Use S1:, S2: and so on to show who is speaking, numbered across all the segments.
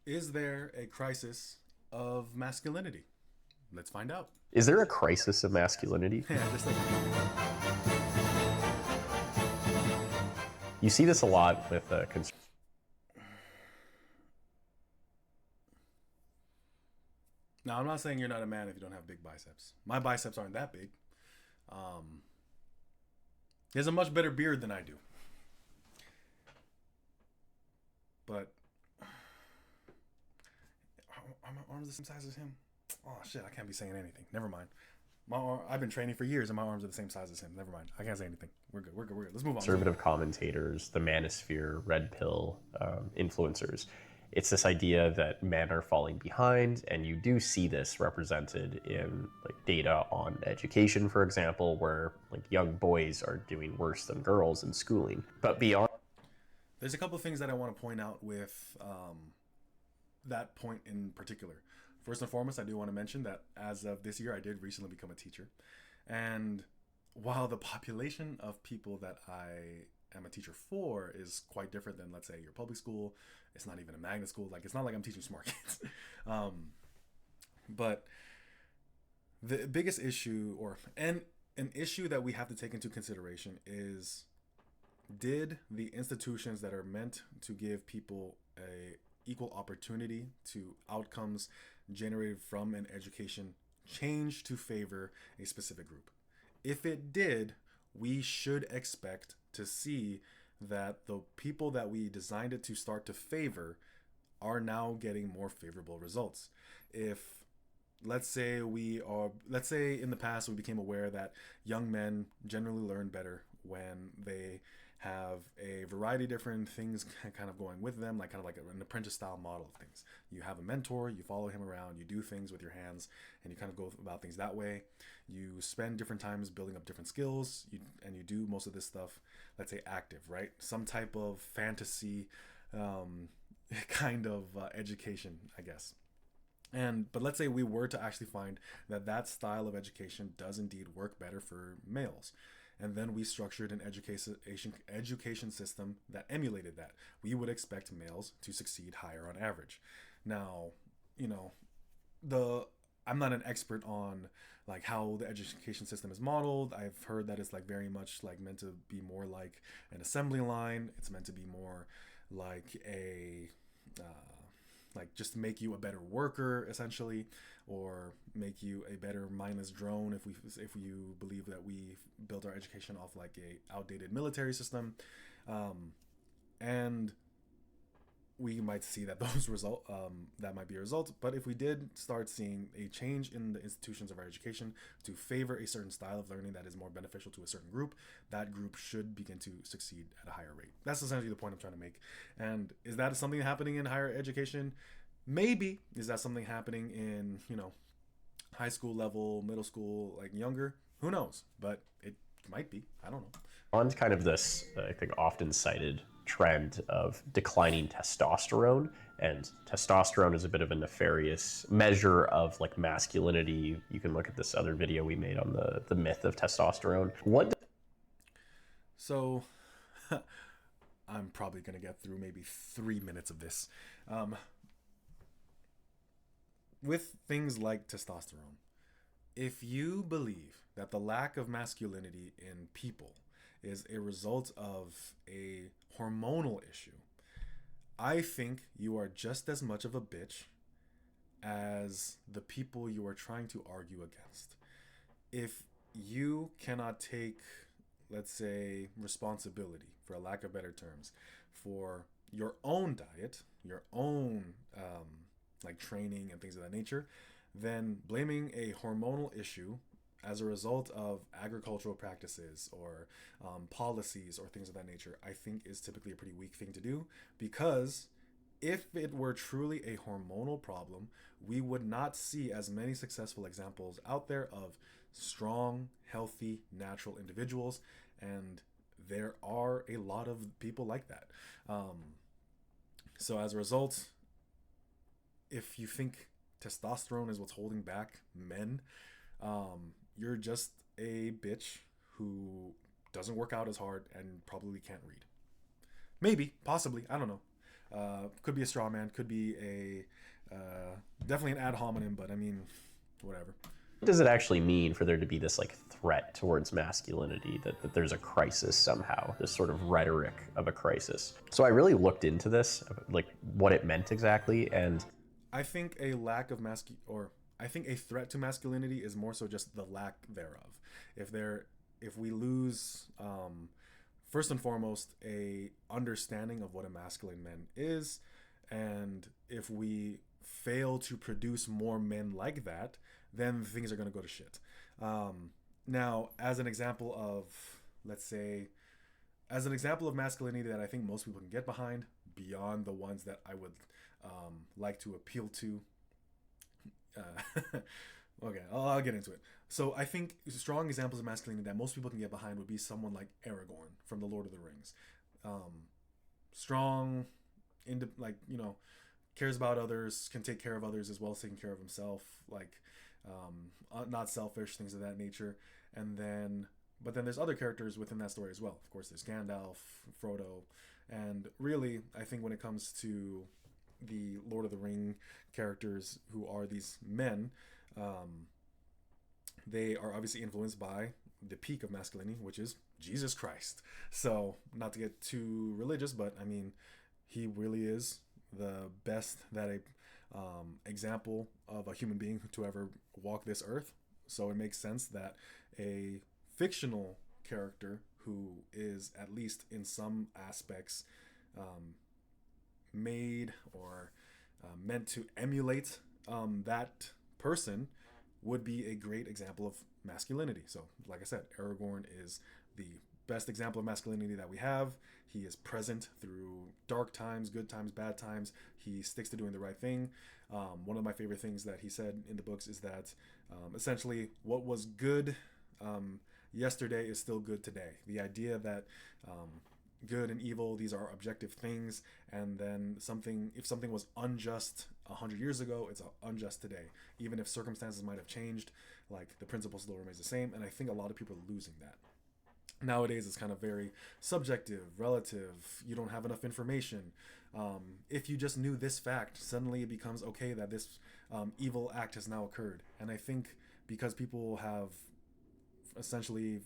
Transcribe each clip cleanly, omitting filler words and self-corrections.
S1: Is there a crisis of masculinity? Let's find out.
S2: Is there a crisis of masculinity?
S1: Yeah, just like
S2: You see this a lot with
S1: now, I'm not saying you're not a man if you don't have big biceps. My biceps aren't that big. Um, he has a much better beard than I do, but are my arms the same size as him? Oh shit! I can't be saying anything. Never mind. I've been training for years, and my arms are the same size as him. Never mind. I can't say anything. We're good. We're good. We're good. Let's move on.
S2: conservative commentators, the manosphere, red pill influencers. It's this idea that men are falling behind, and you do see this represented in like data on education, for example, where like young boys are doing worse than girls in schooling. But beyond
S1: There's a couple of things that I want to point out with that point in particular. First and foremost, I do want to mention that as of this year, I did recently become a teacher. And while the population of people that I am a teacher for is quite different than, let's say, your public school, it's not even a magnet school. Like, it's not like I'm teaching smart kids. But the biggest issue, and an issue that we have to take into consideration is, did the institutions that are meant to give people a equal opportunity to outcomes generated from an education change to favor a specific group? If it did, we should expect to see that the people that we designed it to start to favor are now getting more favorable results. If let's say in the past we became aware that young men generally learn better when they have a variety of different things kind of going with them, like kind of like an apprentice style model of things. You have a mentor, you follow him around, you do things with your hands, and you kind of go about things that way. You spend different times building up different skills, and you do most of this stuff, let's say active, right? Some type of fantasy um, kind of education, I guess. But let's say we were to actually find that that style of education does indeed work better for males, and then we structured an education system that emulated that. We would expect males to succeed higher on average. Now, you know, the I'm not an expert on like how the education system is modeled. I've heard that it's like very much like meant to be more like an assembly line. It's meant to be more like a just make you a better worker essentially, or make you a better mindless drone if you believe that we built our education off like a outdated military system. Um, and we might see that those result that might be a result. But if we did start seeing a change in the institutions of our education to favor a certain style of learning that is more beneficial to a certain group, that group should begin to succeed at a higher rate. That's essentially the point I'm trying to make. And is that something happening in higher education? Maybe. Is that something happening in high school level, middle school, like younger? Who knows? But it might be. I don't know.
S2: on kind of this, I think, often cited trend of declining testosterone. And testosterone is a bit of a nefarious measure of like masculinity. You can look at this other video we made on the myth of testosterone. What
S1: So I'm probably going to get through maybe 3 minutes of this. Um, with things like testosterone, if you believe that the lack of masculinity in people is a result of a hormonal issue, I think you are just as much of a bitch as the people you are trying to argue against. If you cannot take, let's say, responsibility, for a lack of better terms, for your own diet, your own training and things of that nature, then blaming a hormonal issue as a result of agricultural practices or policies or things of that nature, I think is typically a pretty weak thing to do. Because if it were truly a hormonal problem, we would not see as many successful examples out there of strong, healthy, natural individuals. And there are a lot of people like that. So as a result, if you think testosterone is what's holding back men, you're just a bitch who doesn't work out as hard and probably can't read. Maybe, possibly, I don't know. Could be a straw man, could be a definitely an ad hominem, but I mean, whatever.
S2: What does it actually mean for there to be this like threat towards masculinity, that there's a crisis somehow, this sort of rhetoric of a crisis? So I really looked into this, like what it meant exactly, and
S1: I think a lack of or I think a threat to masculinity is more so just the lack thereof. If there, if we lose, first and foremost, a understanding of what a masculine man is, and if we fail to produce more men like that, then things are going to go to shit. Now, as an example of, let's say, as an example of masculinity that I think most people can get behind, beyond the ones that I would like to appeal to. Okay, I'll get into it. So I think strong examples of masculinity that most people can get behind would be someone like Aragorn from the Lord of the Rings. Strong, like cares about others, can take care of others as well as taking care of himself. Like not selfish, things of that nature. And then, but then there's other characters within that story as well. Of course, there's Gandalf, Frodo, and really, I think when it comes to the Lord of the Ring characters who are these men, um, they are obviously influenced by the peak of masculinity, which is Jesus Christ. So, not to get too religious, but I mean, he really is the best that a example of a human being to ever walk this earth. So, it makes sense that a fictional character who is, at least in some aspects, um, made or meant to emulate that person would be a great example of masculinity. So, like I said, Aragorn is the best example of masculinity that we have. He is present through dark times, good times, bad times. He sticks to doing the right thing. One of my favorite things that he said in the books is that essentially what was good yesterday is still good today. The idea that good and evil, these are objective things, and then something, if something was unjust 100 years ago, it's unjust today, even if circumstances might have changed. Like, the principle still remains the same, and I think a lot of people are losing that nowadays. It's kind of very subjective, relative. You don't have enough information. If you just knew this fact, suddenly it becomes okay that this evil act has now occurred. And I think because people have essentially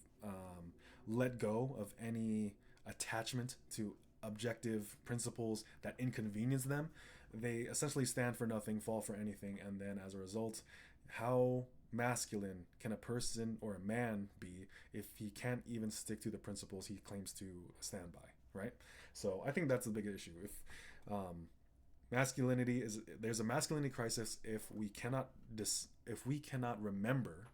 S1: let go of any attachment to objective principles that inconvenience them, they essentially stand for nothing, fall for anything, and then as a result, how masculine can a person or a man be if he can't even stick to the principles he claims to stand by, right? So I think that's the big issue. If masculinity is, there's a masculinity crisis if we cannot if we cannot remember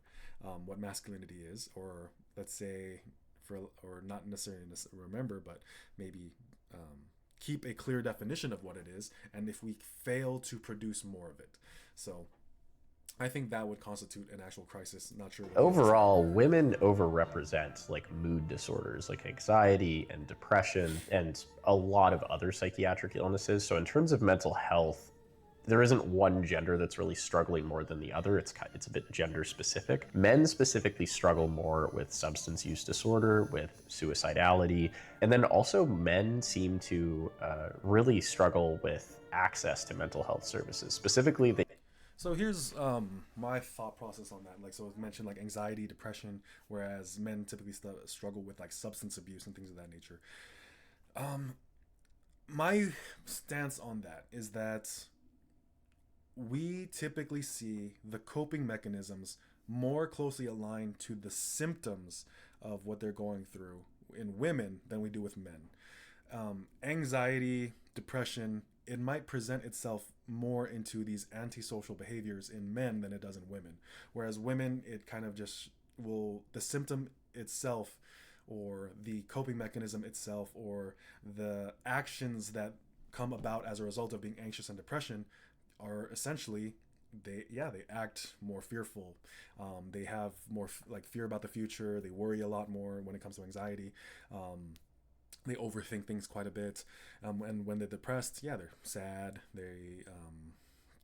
S1: what masculinity is, or let's say, for, or not necessarily remember, but maybe keep a clear definition of what it is, and if we fail to produce more of it. So I think that would constitute an actual crisis. Not sure what
S2: overall, women overrepresent like mood disorders like anxiety and depression and a lot of other psychiatric illnesses. So in terms of mental health, there isn't one gender that's really struggling more than the other. It's a bit gender specific. Men specifically struggle more with substance use disorder, with suicidality, and then also men seem to really struggle with access to mental health services. Specifically, they
S1: So here's my thought process on that. Like, so it mentioned like anxiety, depression, whereas men typically struggle with like substance abuse and things of that nature. Um, my stance on that is that we typically see the coping mechanisms more closely aligned to the symptoms of what they're going through in women than we do with men. Anxiety, depression, it might present itself more into these antisocial behaviors in men than it does in women. Whereas women, it kind of just will, the symptom itself, or the coping mechanism itself, or the actions that come about as a result of being anxious and depression are essentially, they act more fearful. They have more like fear about the future. They worry a lot more when it comes to anxiety. They overthink things quite a bit, and when they're depressed, yeah, they're sad. They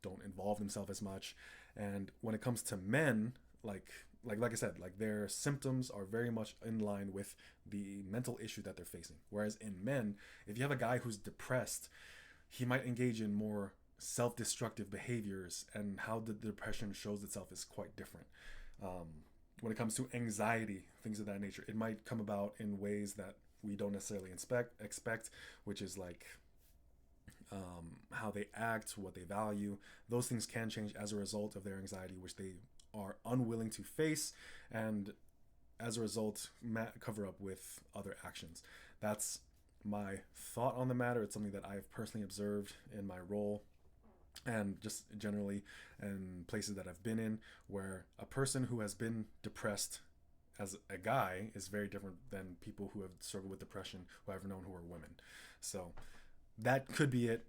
S1: don't involve themselves as much. And when it comes to men, like I said, like their symptoms are very much in line with the mental issue that they're facing. Whereas in men, if you have a guy who's depressed, he might engage in more self-destructive behaviors, and how the depression shows itself is quite different. When it comes to anxiety, things of that nature, it might come about in ways that we don't necessarily expect, which is like how they act, what they value. Those things can change as a result of their anxiety, which they are unwilling to face, and as a result, cover up with other actions. That's my thought on the matter. It's something that I've personally observed in my role and just generally in places that I've been in, where a person who has been depressed as a guy is very different than people who have struggled with depression who I've known who are women. So that could be it.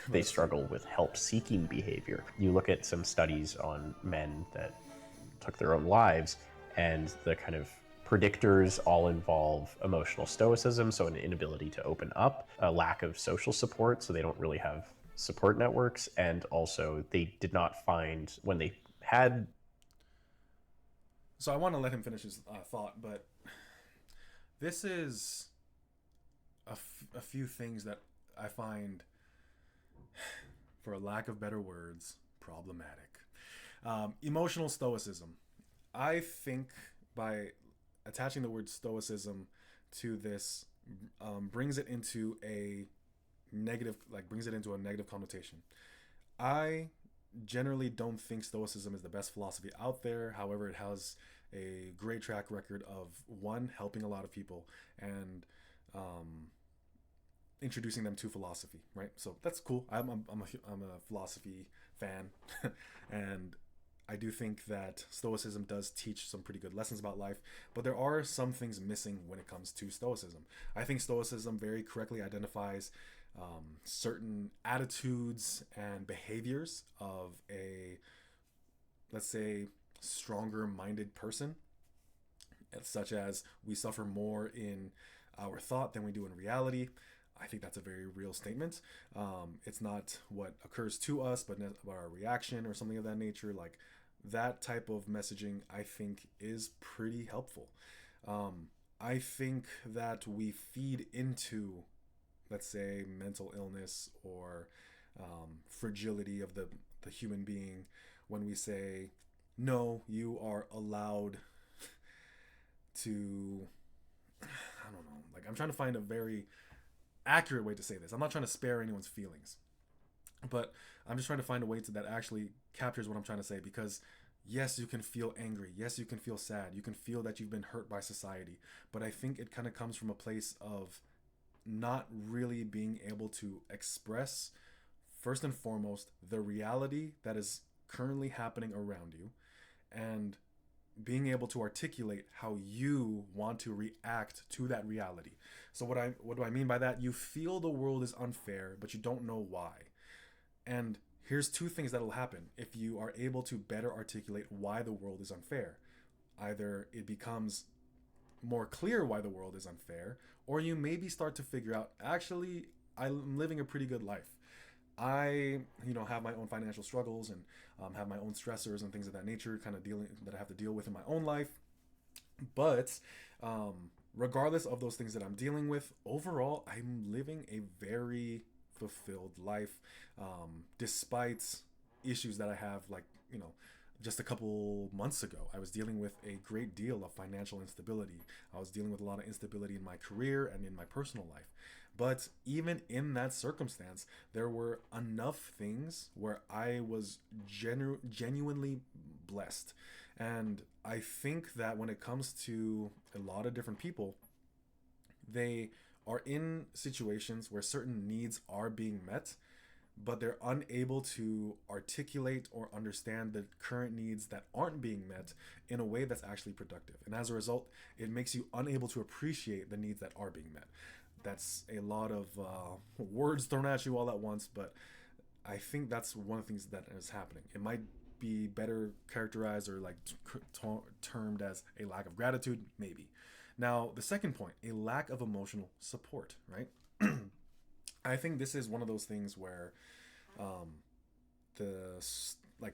S2: They struggle with help-seeking behavior. You look at some studies on men that took their own lives, and the kind of predictors all involve emotional stoicism, so an inability to open up, a lack of social support, so they don't really have support networks, and also they did not find, when they had...
S1: So I want to let him finish his thought, but this is a few things that I find, for a lack of better words, problematic. Emotional stoicism. I think by attaching the word stoicism to this, brings it into a negative, brings it into a negative connotation. I generally don't think stoicism is the best philosophy out there. However, it has a great track record of, one, helping a lot of people, and introducing them to philosophy, right? So that's cool. I'm a philosophy fan, and I do think that Stoicism does teach some pretty good lessons about life, but there are some things missing when it comes to Stoicism. I think Stoicism very correctly identifies certain attitudes and behaviors of a, let's say, stronger minded person, such as we suffer more in our thought than we do in reality. I think that's a very real statement. It's not what occurs to us, but our reaction or something of that nature. Like, that type of messaging, I think, is pretty helpful. I think that we feed into, let's say, mental illness or fragility of the human being when we say, no, you are allowed to, I don't know, like, I'm trying to find a very accurate way to say this. I'm not trying to spare anyone's feelings, but I'm just trying to find a way that actually captures what I'm trying to say, because yes, you can feel angry. Yes, you can feel sad. You can feel that you've been hurt by society. But I think it kind of comes from a place of not really being able to express, first and foremost, the reality that is currently happening around you, and being able to articulate how you want to react to that reality. So what do I mean by that? You feel the world is unfair, but you don't know why. And here's two things that'll happen if you are able to better articulate why the world is unfair. Either it becomes more clear why the world is unfair, or you maybe start to figure out, actually, I'm living a pretty good life. I, have my own financial struggles and have my own stressors and things of that nature, kind of dealing that I have to deal with in my own life. But regardless of those things that I'm dealing with, overall, I'm living a very fulfilled life, despite issues that I have, like, just a couple months ago, I was dealing with a great deal of financial instability. I was dealing with a lot of instability in my career and in my personal life. But even in that circumstance, there were enough things where I was genuinely blessed. And I think that when it comes to a lot of different people, they are in situations where certain needs are being met, but they're unable to articulate or understand the current needs that aren't being met in a way that's actually productive. And as a result, it makes you unable to appreciate the needs that are being met. That's a lot of words thrown at you all at once, but I think that's one of the things that is happening. It might be better characterized or termed as a lack of gratitude, maybe. Now, the second point, a lack of emotional support, right? I think this is one of those things where the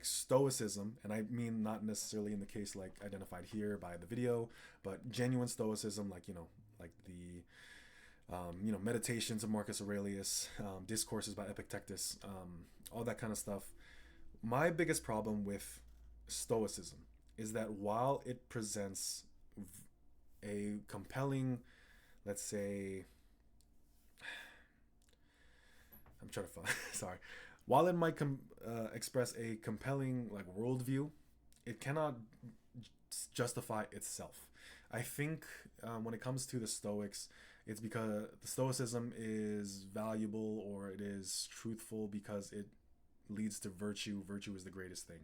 S1: stoicism, and I mean not necessarily in the case like identified here by the video, but genuine stoicism, like the Meditations of Marcus Aurelius, discourses by Epictetus, all that kind of stuff. My biggest problem with Stoicism is that while it presents a compelling, let's say, I'm trying to find, sorry, while it might express a compelling like worldview, it cannot justify itself. I think when it comes to the Stoics, it's because the Stoicism is valuable or it is truthful because it leads to virtue. Virtue is the greatest thing.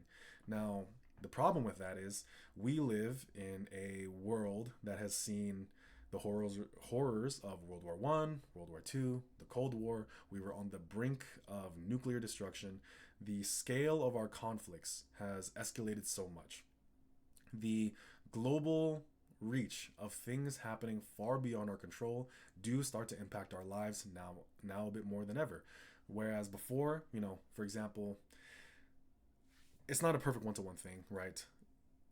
S1: Now, the problem with that is we live in a world that has seen the horrors of World War One, World War Two, the Cold War. We were on the brink of nuclear destruction. The scale of our conflicts has escalated so much. The global reach of things happening far beyond our control do start to impact our lives now a bit more than ever. Whereas before, for example, it's not a perfect one-to-one thing, right?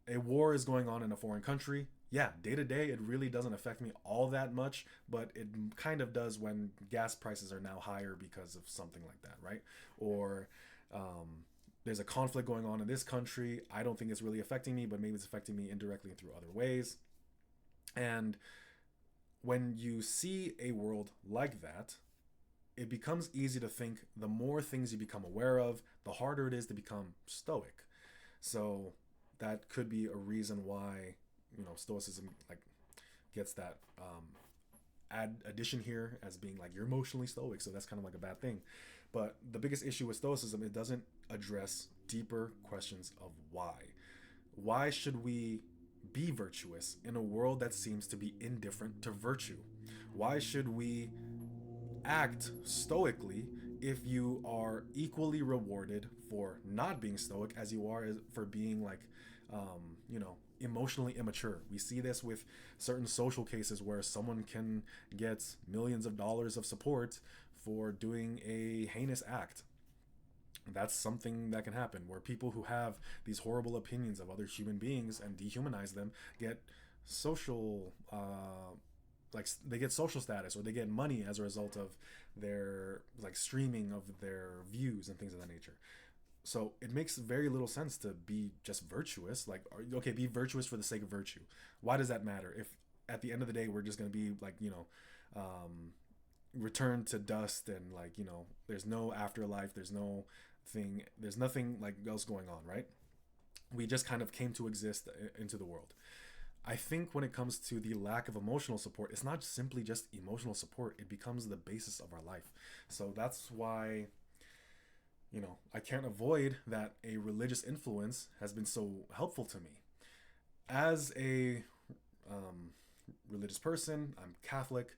S1: A war is going on in a foreign country. Yeah, day to day, it really doesn't affect me all that much, but it kind of does when gas prices are now higher because of something like that, right? Or there's a conflict going on in this country. I don't think it's really affecting me, but maybe it's affecting me indirectly through other ways. And when you see a world like that, it becomes easy to think the more things you become aware of, the harder it is to become stoic. So that could be a reason why stoicism like gets that addition here as being like you're emotionally stoic, so that's kind of like a bad thing. But the biggest issue with stoicism, it doesn't address deeper questions of why should we be virtuous in a world that seems to be indifferent to virtue? Why should we act stoically if you are equally rewarded for not being stoic as you are for being like emotionally immature? We see this with certain social cases where someone can get millions of dollars of support for doing a heinous act. That's something that can happen where people who have these horrible opinions of other human beings and dehumanize them get social like they get social status or they get money as a result of their like streaming of their views and things of that nature. So it makes very little sense to be just virtuous. Like, okay, be virtuous for the sake of virtue. Why does that matter if at the end of the day we're just going to be like returned to dust and like there's no afterlife, there's nothing like else going on, right? We just kind of came to exist into the world. I think when it comes to the lack of emotional support, it's not simply just emotional support, it becomes the basis of our life. So that's why I can't avoid that a religious influence has been so helpful to me. As a religious person, I'm Catholic.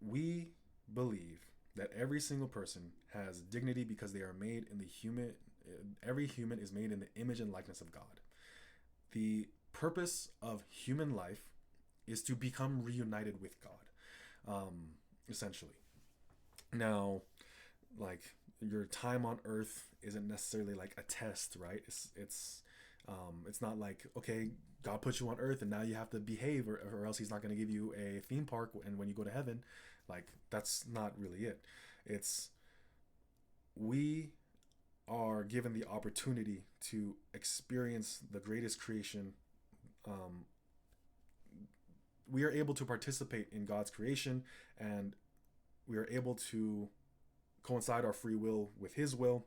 S1: We believe that every single person has dignity because they are made in the human. Every human is made in the image and likeness of God. The purpose of human life is to become reunited with God, essentially. Now, like your time on Earth isn't necessarily like a test, right? It's not like, okay, God put you on Earth and now you have to behave, or else He's not going to give you a theme park and when you go to heaven. Like that's not really it. It's we are given the opportunity to experience the greatest creation. We are able to participate in God's creation, and we are able to coincide our free will with His will.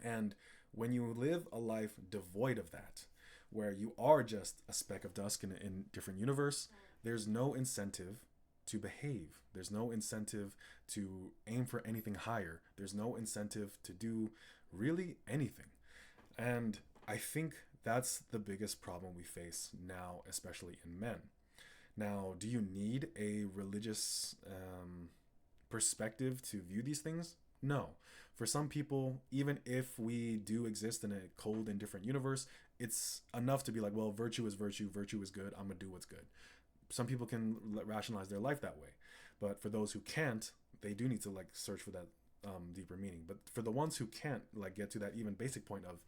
S1: And when you live a life devoid of that, where you are just a speck of dust in a different universe, there's no incentive to behave. There's no incentive to aim for anything higher. There's no incentive to do really anything. And I think that's the biggest problem we face now, especially in men. Now, do you need a religious perspective to view these things? No. For some people, even if we do exist in a cold and different universe, it's enough to be like, well, virtue is virtue, virtue is good, I'm gonna do what's good. Some people can rationalize their life that way, but for those who can't, they do need to like search for that deeper meaning. But for the ones who can't like get to that even basic point of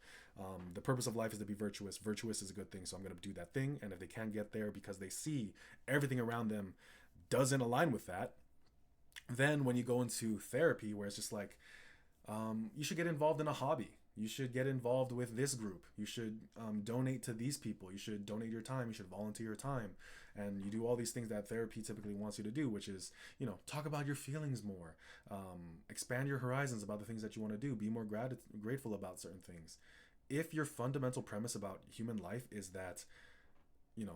S1: the purpose of life is to be virtuous is a good thing, so I'm going to do that thing. And if they can't get there because they see everything around them doesn't align with that, then when you go into therapy, where it's just like, you should get involved in a hobby. You should get involved with this group. You should donate to these people. You should donate your time. You should volunteer your time. And you do all these things that therapy typically wants you to do, which is, talk about your feelings more, expand your horizons about the things that you want to do, be more grateful about certain things. If your fundamental premise about human life is that,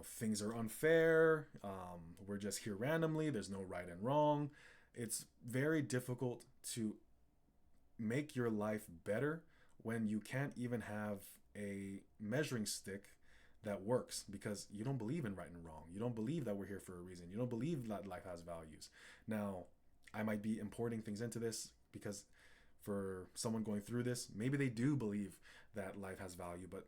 S1: things are unfair, we're just here randomly, there's no right and wrong, it's very difficult to make your life better when you can't even have a measuring stick that works, because you don't believe in right and wrong. You don't believe that we're here for a reason. You don't believe that life has values. Now, I might be importing things into this because for someone going through this, maybe they do believe that life has value, but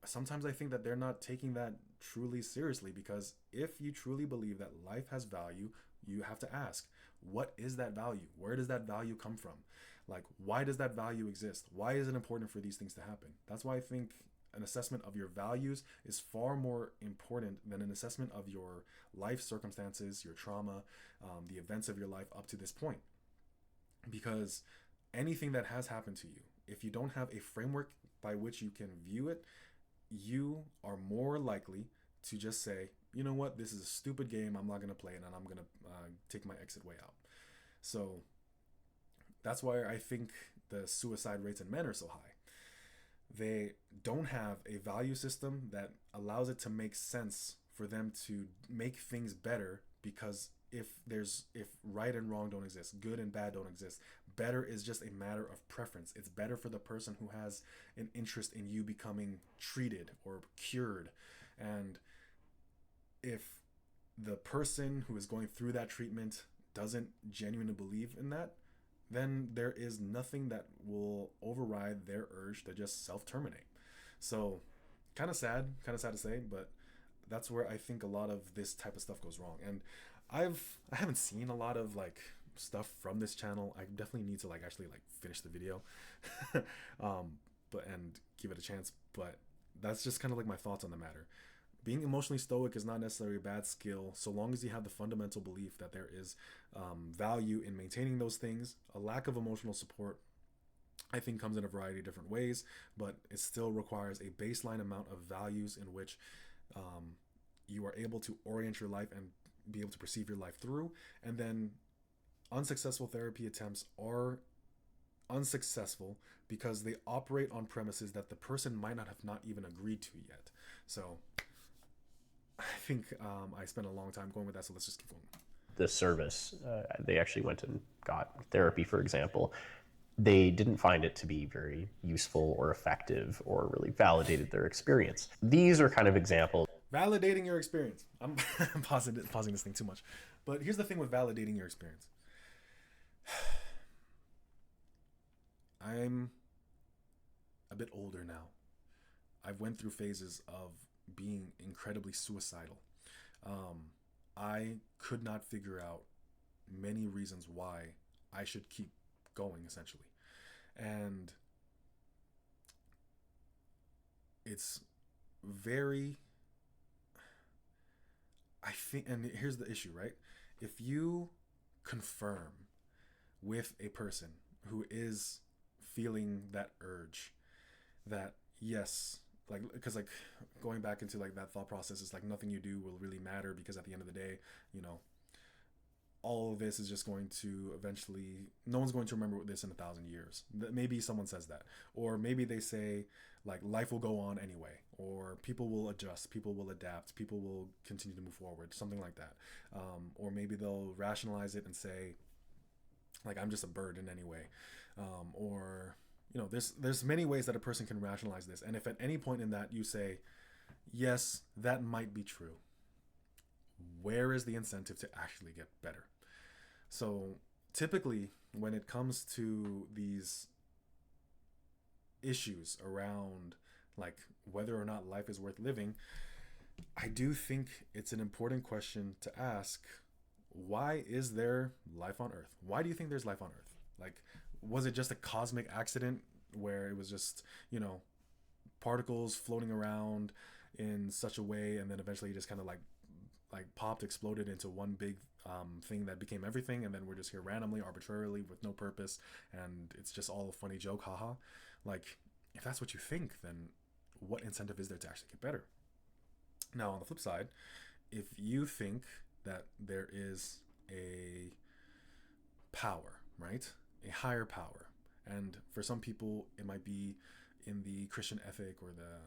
S1: sometimes I think that they're not taking that truly seriously, because if you truly believe that life has value, you have to ask, what is that value? Where does that value come from? Like, why does that value exist? Why is it important for these things to happen? That's why I think an assessment of your values is far more important than an assessment of your life circumstances, your trauma, the events of your life up to this point. Because anything that has happened to you, if you don't have a framework by which you can view it, you are more likely to just say, you know what, this is a stupid game, I'm not going to play it, and I'm going to take my exit way out. So that's why I think the suicide rates in men are so high. They don't have a value system that allows it to make sense for them to make things better, because if right and wrong don't exist, good and bad don't exist, better is just a matter of preference. It's better for the person who has an interest in you becoming treated or cured. And if the person who is going through that treatment doesn't genuinely believe in that, then there is nothing that will override their urge to just self-terminate. So kind of sad to say, but that's where I think a lot of this type of stuff goes wrong. And I haven't seen a lot of like stuff from this channel. I definitely need to like actually like finish the video and give it a chance, but that's just kind of like my thoughts on the matter. Being emotionally stoic is not necessarily a bad skill, so long as you have the fundamental belief that there is value in maintaining those things. A lack of emotional support, I think, comes in a variety of different ways, but it still requires a baseline amount of values in which you are able to orient your life and be able to perceive your life through. And then unsuccessful therapy attempts are unsuccessful because they operate on premises that the person might not have even agreed to yet. So I think I spent a long time going with that, so let's just keep going.
S2: The service, they actually went and got therapy, for example. They didn't find it to be very useful or effective or really validated their experience. These are kind of examples.
S1: Validating your experience. I'm pausing this thing too much. But here's the thing with validating your experience. I'm a bit older now. I've went through phases of being incredibly suicidal. I could not figure out many reasons why I should keep going, essentially. And it's very, I think, and here's the issue, right? If you confirm with a person who is feeling that urge, that yes, like, because like going back into like that thought process is like nothing you do will really matter, because at the end of the day, all of this is just going to eventually, no one's going to remember this in 1,000 years. Maybe someone says that, or maybe they say like life will go on anyway, or people will adjust, people will adapt, people will continue to move forward, something like that. Or maybe they'll rationalize it and say like I'm just a burden anyway, or there's many ways that a person can rationalize this. And if at any point in that you say, yes, that might be true, where is the incentive to actually get better? So typically when it comes to these issues around like whether or not life is worth living, I do think it's an important question to ask. Why is there life on Earth? Why do you think there's life on Earth? Like, was it just a cosmic accident where it was just, particles floating around in such a way, and then eventually just kind of like popped, exploded into one big thing that became everything, and then we're just here randomly, arbitrarily, with no purpose, and it's just all a funny joke, haha. Like, if that's what you think, then what incentive is there to actually get better? Now, on the flip side, if you think that there is a power, right? A higher power. And for some people, it might be in the Christian ethic or the,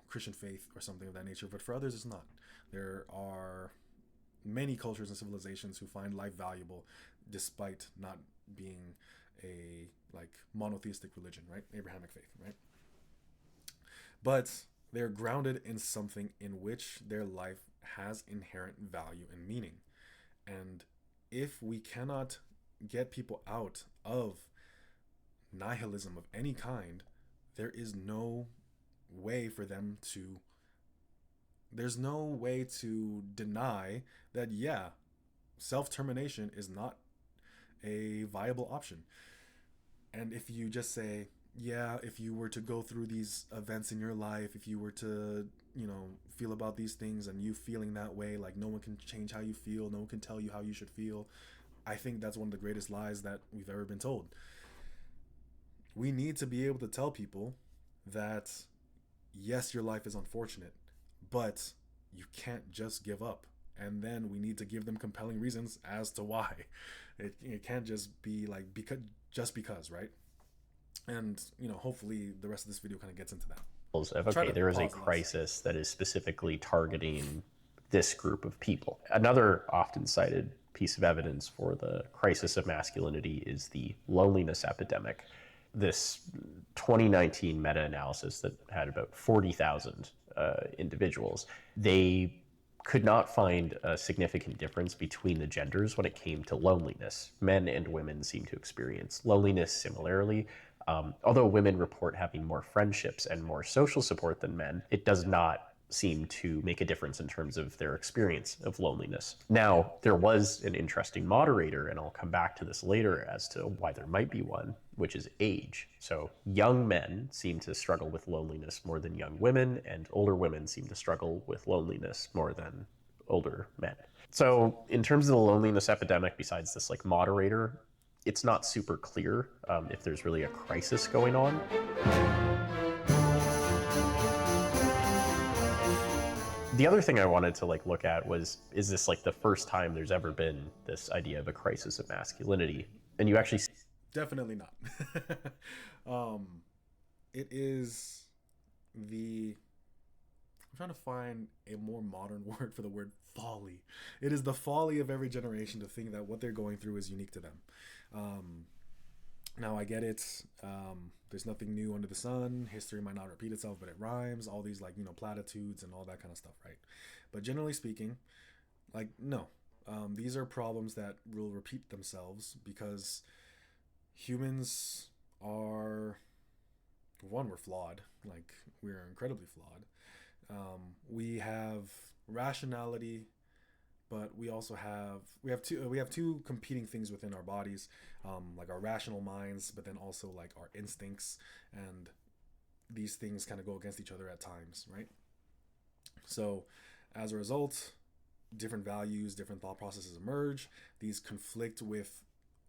S1: Christian faith or something of that nature. But for others, it's not. There are many cultures and civilizations who find life valuable despite not being a like monotheistic religion, right? Abrahamic faith, right? But they're grounded in something in which their life has inherent value and meaning. And if we cannot get people out of nihilism of any kind, there is no way for them to, there's no way to deny that, yeah, self-termination is not a viable option. And if you just say, yeah, if you were to go through these events in your life, if you were to, feel about these things and you feeling that way, like no one can change how you feel, no one can tell you how you should feel. I think that's one of the greatest lies that we've ever been told. We need to be able to tell people that, yes, your life is unfortunate, but you can't just give up. And then we need to give them compelling reasons as to why. It can't just be like because, right? And hopefully the rest of this video kind of gets into that.
S2: Of, okay, there is a crisis that is specifically targeting this group of people. Another often cited piece of evidence for the crisis of masculinity is the loneliness epidemic. This 2019 meta-analysis that had about 40,000 individuals, they could not find a significant difference between the genders when it came to loneliness. Men and women seem to experience loneliness similarly. Although women report having more friendships and more social support than men, it does not seem to make a difference in terms of their experience of loneliness. Now, there was an interesting moderator, and I'll come back to this later as to why there might be one, which is age. So young men seem to struggle with loneliness more than young women, and older women seem to struggle with loneliness more than older men. So in terms of the loneliness epidemic, besides this like moderator, it's not super clear if there's really a crisis going on. The other thing I wanted to like look at was, is this like the first time there's ever been this idea of a crisis of masculinity? And you actually
S1: definitely not. It is the, I'm trying to find a more modern word for the word folly. It is the folly of every generation to think that what they're going through is unique to them. Now I get it. There's nothing new under the sun. History might not repeat itself, but it rhymes. All these like, platitudes and all that kind of stuff, right? But generally speaking, like, no. These are problems that will repeat themselves because humans are, one, we're flawed. Like, we're incredibly flawed. We have rationality, but we also have two competing things within our bodies, like our rational minds, but then also like our instincts, and these things kind of go against each other at times, right? So as a result, different values, different thought processes emerge. These conflict with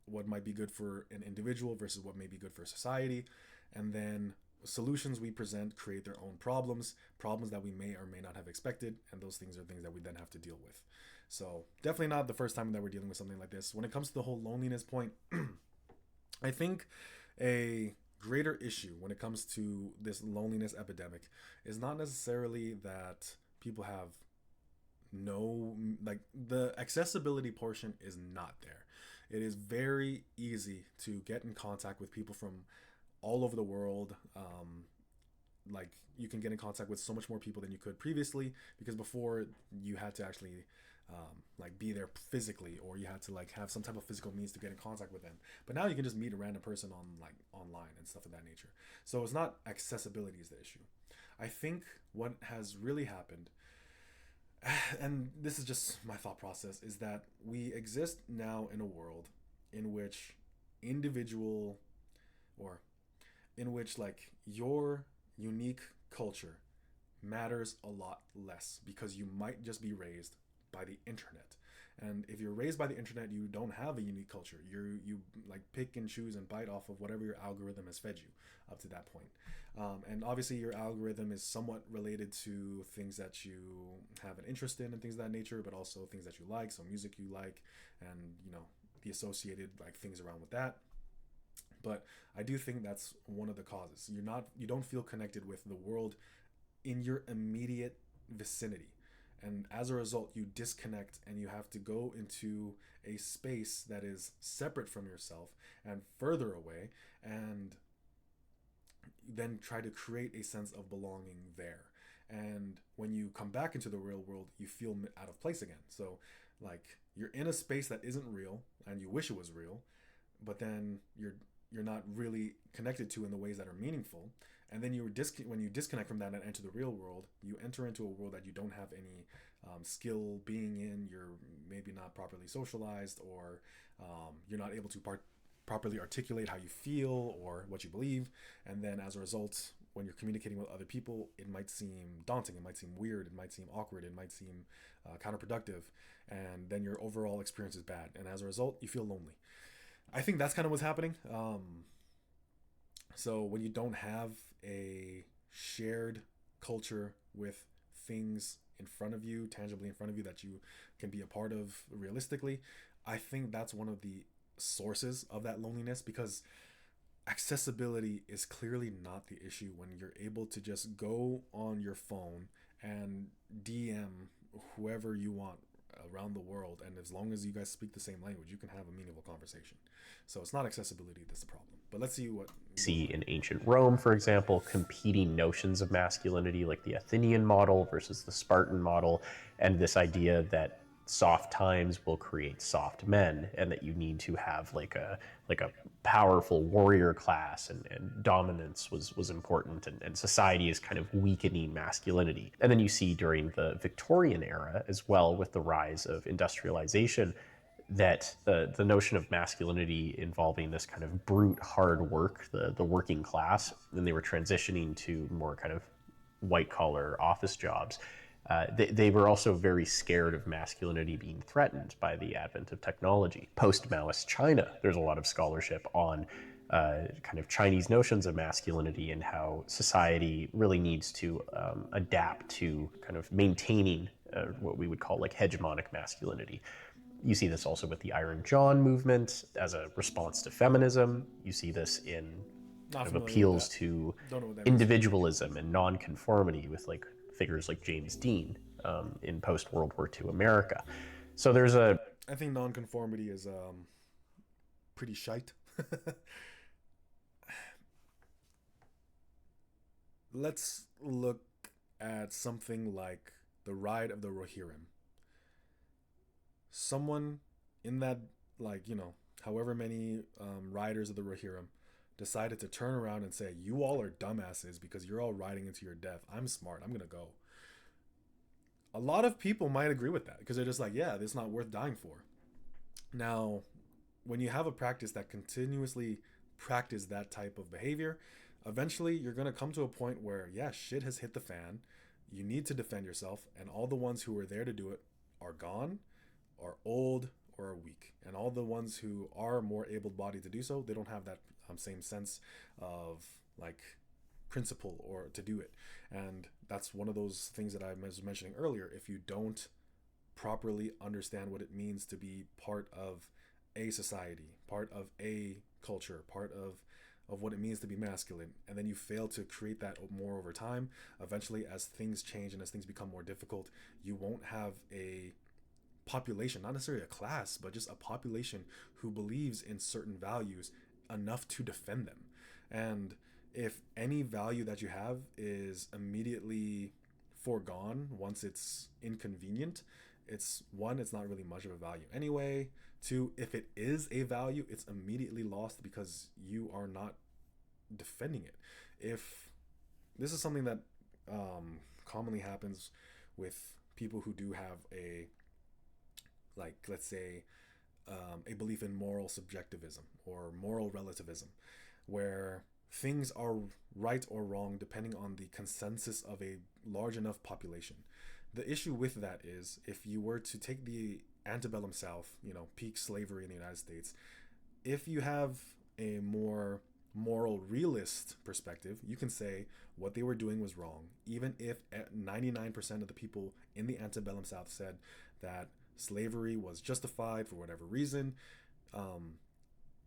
S1: what might be good for an individual versus what may be good for society, and then solutions we present create their own problems that we may or may not have expected, and those things are things that we then have to deal with. So definitely not the first time that we're dealing with something like this. When it comes to the whole loneliness point, I think a greater issue when it comes to this loneliness epidemic is not necessarily that people have no, like, the accessibility portion is not there. It is very easy to get in contact with people from all over the world. Like, you can get in contact with so much more people than you could previously, because before you had to actually like be there physically, or you had to like have some type of physical means to get in contact with them. But now you can just meet a random person on like online and stuff of that nature. So it's not accessibility is the issue. I think what has really happened, and this is just my thought process, is that we exist now in a world in which individual, or in which like your unique culture matters a lot less, because you might just be raised by the internet. And if you're raised by the internet, you don't have a unique culture. You like pick and choose and bite off of whatever your algorithm has fed you up to that point. And obviously your algorithm is somewhat related to things that you have an interest in and things of that nature, but also things that you like, so music you like, and the associated like things around with that. But I do think that's one of the causes. You don't feel connected with the world in your immediate vicinity. And as a result, you disconnect and you have to go into a space that is separate from yourself and further away, and then try to create a sense of belonging there. And when you come back into the real world, you feel out of place again. So, like, you're in a space that isn't real and you wish it was real, but then you're not really connected to in the ways that are meaningful. And then when you disconnect from that and enter the real world, you enter into a world that you don't have any skill being in. You're maybe not properly socialized, or you're not able to properly articulate how you feel or what you believe. And then as a result, when you're communicating with other people, it might seem daunting, it might seem weird, it might seem awkward, it might seem counterproductive, and then your overall experience is bad. And as a result, you feel lonely. I think that's kind of what's happening. So when you don't have a shared culture with things in front of you, tangibly in front of you, that you can be a part of realistically, I think that's one of the sources of that loneliness, because accessibility is clearly not the issue when you're able to just go on your phone and DM whoever you want around the world, and as long as you guys speak the same language, you can have a meaningful conversation. So it's not accessibility that's the problem. But let's see what
S2: See in ancient Rome, for example, competing notions of masculinity, like the Athenian model versus the Spartan model, and this idea that soft times will create soft men, and that you need to have like a powerful warrior class, and dominance was important, and society is kind of weakening masculinity. And then you see during the Victorian era as well, with the rise of industrialization, that the notion of masculinity involving this kind of brute hard work, the working class, and they were transitioning to more kind of white collar office jobs. They were also very scared of masculinity being threatened by the advent of technology. Post Maoist China, there's a lot of scholarship on kind of Chinese notions of masculinity and how society really needs to adapt to kind of maintaining what we would call like hegemonic masculinity. You see this also with the Iron John movement as a response to feminism. You see this in
S1: not
S2: kind of
S1: familiar with
S2: appeals
S1: that.
S2: to
S1: Don't know what that means.
S2: individualism and nonconformity with like figures like James Dean in post World War II America. So there's a
S1: I think nonconformity is pretty shite. Let's look at something like the Ride of the Rohirrim. Someone in that, like, however many riders of the Rohirrim decided to turn around and say, "You all are dumbasses because you're all riding into your death. I'm smart. I'm gonna go." A lot of people might agree with that because they're just like, "Yeah, this is not worth dying for." Now, when you have a practice that continuously practice that type of behavior, eventually you're going to come to a point where, yeah, shit has hit the fan. You need to defend yourself, and all the ones who were there to do it are gone, are old, or are weak. And all the ones who are more able-bodied to do so, they don't have that same sense of like principle or to do it. And that's one of those things that I was mentioning earlier. If you don't properly understand what it means to be part of a society, part of a culture, part of what it means to be masculine, and then you fail to create that more over time, eventually as things change and as things become more difficult, you won't have a population, not necessarily a class, but just a population who believes in certain values enough to defend them. And if any value that you have is immediately foregone once it's inconvenient, it's one, it's not really much of a value anyway. Two, if it is a value, it's immediately lost because you are not defending it. If this is something that commonly happens with people who do have a, like, let's say, a belief in moral subjectivism or moral relativism, where things are right or wrong depending on the consensus of a large enough population. The issue with that is if you were to take the antebellum South, peak slavery in the United States, if you have a more moral realist perspective, you can say what they were doing was wrong, even if 99% of the people in the antebellum South said that slavery was justified for whatever reason.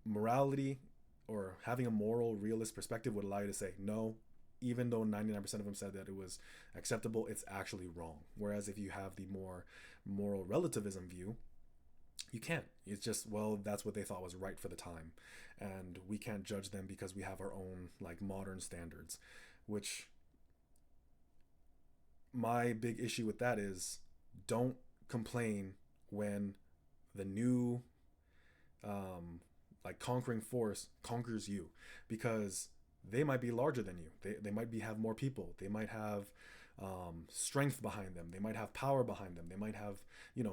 S1: Morality, or having a moral realist perspective, would allow you to say no, even though 99% of them said that it was acceptable, it's actually wrong. Whereas if you have the more moral relativism view, you can't. It's just, well, that's what they thought was right for the time, and we can't judge them because we have our own like modern standards. Which, my big issue with that is, don't complain when the new like conquering force conquers you, because they might be larger than you. They might have more people. They might have strength behind them. They might have power behind them. They might have,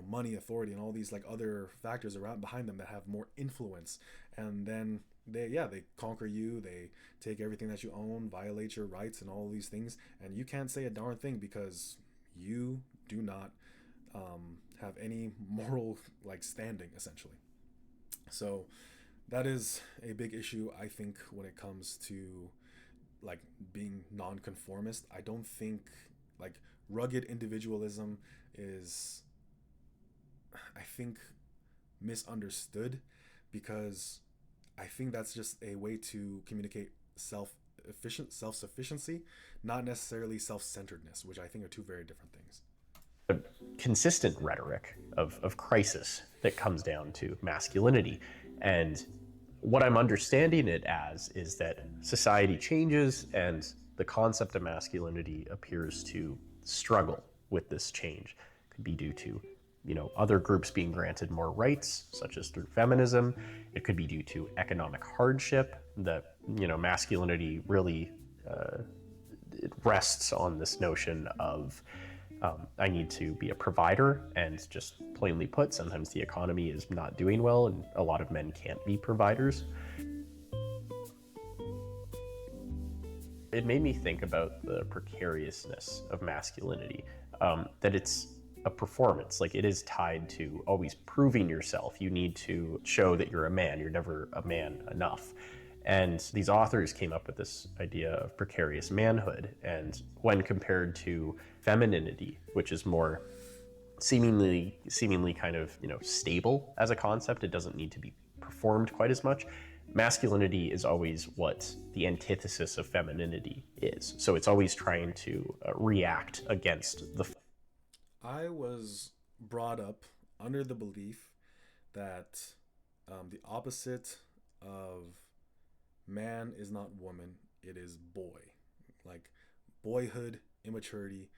S1: money, authority, and all these like other factors around behind them that have more influence. And then they conquer you. They take everything that you own, violate your rights, and all these things. And you can't say a darn thing because you do not have any moral like standing, essentially. So that is a big issue, I think, when it comes to like being nonconformist. I don't think like rugged individualism is, I think, misunderstood, because I think that's just a way to communicate self-sufficiency, not necessarily self-centeredness, which I think are two very different things.
S2: A consistent rhetoric of crisis that comes down to masculinity. And what I'm understanding it as is that society changes and the concept of masculinity appears to struggle with this change. It could be due to, other groups being granted more rights, such as through feminism. It could be due to economic hardship, that, masculinity really it rests on this notion of I need to be a provider, and just plainly put, sometimes the economy is not doing well and a lot of men can't be providers. It made me think about the precariousness of masculinity, that it's a performance. Like, it is tied to always proving yourself. You need to show that you're a man. You're never a man enough. And these authors came up with this idea of precarious manhood. And when compared to femininity, which is more seemingly kind of, stable as a concept, it doesn't need to be performed quite as much. Masculinity is always what the antithesis of femininity is. So it's always trying to react against the.
S1: I was brought up under the belief that the opposite of man is not woman, it is boy. Like, boyhood, immaturity,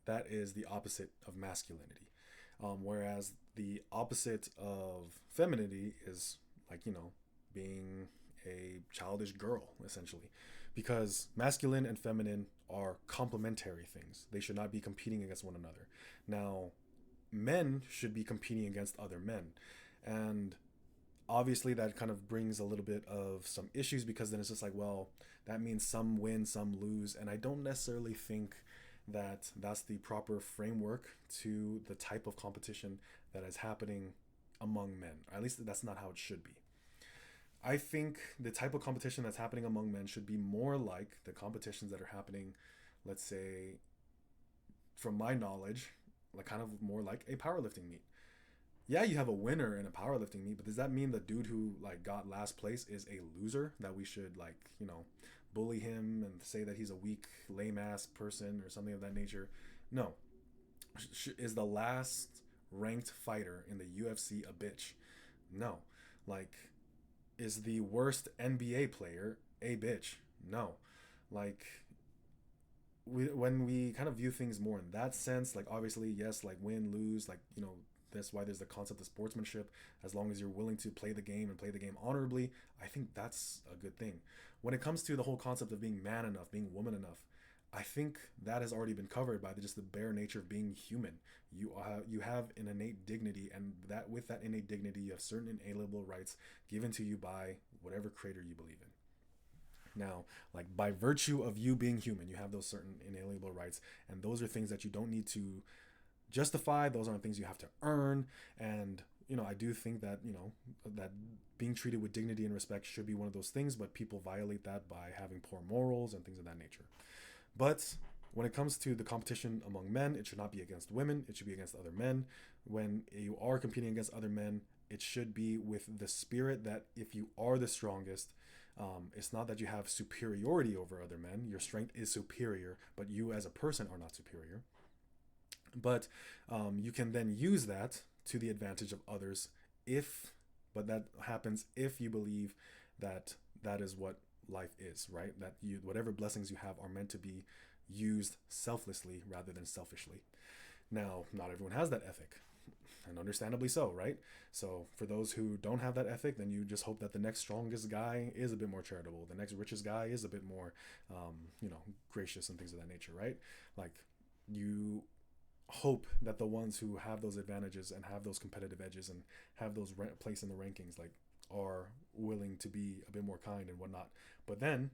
S1: that is the opposite of masculinity. Whereas the opposite of femininity is like, being a childish girl, essentially. Because masculine and feminine are complementary things. They should not be competing against one another. Now, men should be competing against other men. And obviously that kind of brings a little bit of some issues, because then it's just like, well, that means some win, some lose. And I don't necessarily think that that's the proper framework to the type of competition that is happening among men. Or at least that's not how it should be. I think the type of competition that's happening among men should be more like the competitions that are happening, let's say, from my knowledge, like kind of more like a powerlifting meet. Yeah, you have a winner in a powerlifting meet, but does that mean the dude who like got last place is a loser, that we should like, bully him and say that he's a weak, lame ass person or something of that nature? No. Is the last ranked fighter in the UFC a bitch? No. Like, is the worst NBA player a bitch? No. Like, when we kind of view things more in that sense, like, obviously, yes, like, win, lose, like, that's why there's the concept of sportsmanship. As long as you're willing to play the game and play the game honorably, I think that's a good thing. When it comes to the whole concept of being man enough, being woman enough, I think that has already been covered by just the bare nature of being human. You have an innate dignity, and that with that innate dignity, you have certain inalienable rights given to you by whatever creator you believe in. Now, like, by virtue of you being human, you have those certain inalienable rights, and those are things that you don't need to justify. Those aren't things you have to earn. And I do think that that being treated with dignity and respect should be one of those things, but people violate that by having poor morals and things of that nature. But when it comes to the competition among men, it should not be against women. It should be against other men. When you are competing against other men, it should be with the spirit that if you are the strongest, it's not that you have superiority over other men. Your strength is superior, but you as a person are not superior. But you can then use that to the advantage of others if, but that happens if you believe that that is what life is, right? That you, whatever blessings you have are meant to be used selflessly rather than selfishly. Now, not everyone has that ethic, and understandably so, right? So for those who don't have that ethic, then you just hope that the next strongest guy is a bit more charitable, the next richest guy is a bit more gracious and things of that nature, right? Like, you hope that the ones who have those advantages and have those competitive edges and have those place in the rankings, like, are willing to be a bit more kind and whatnot. But then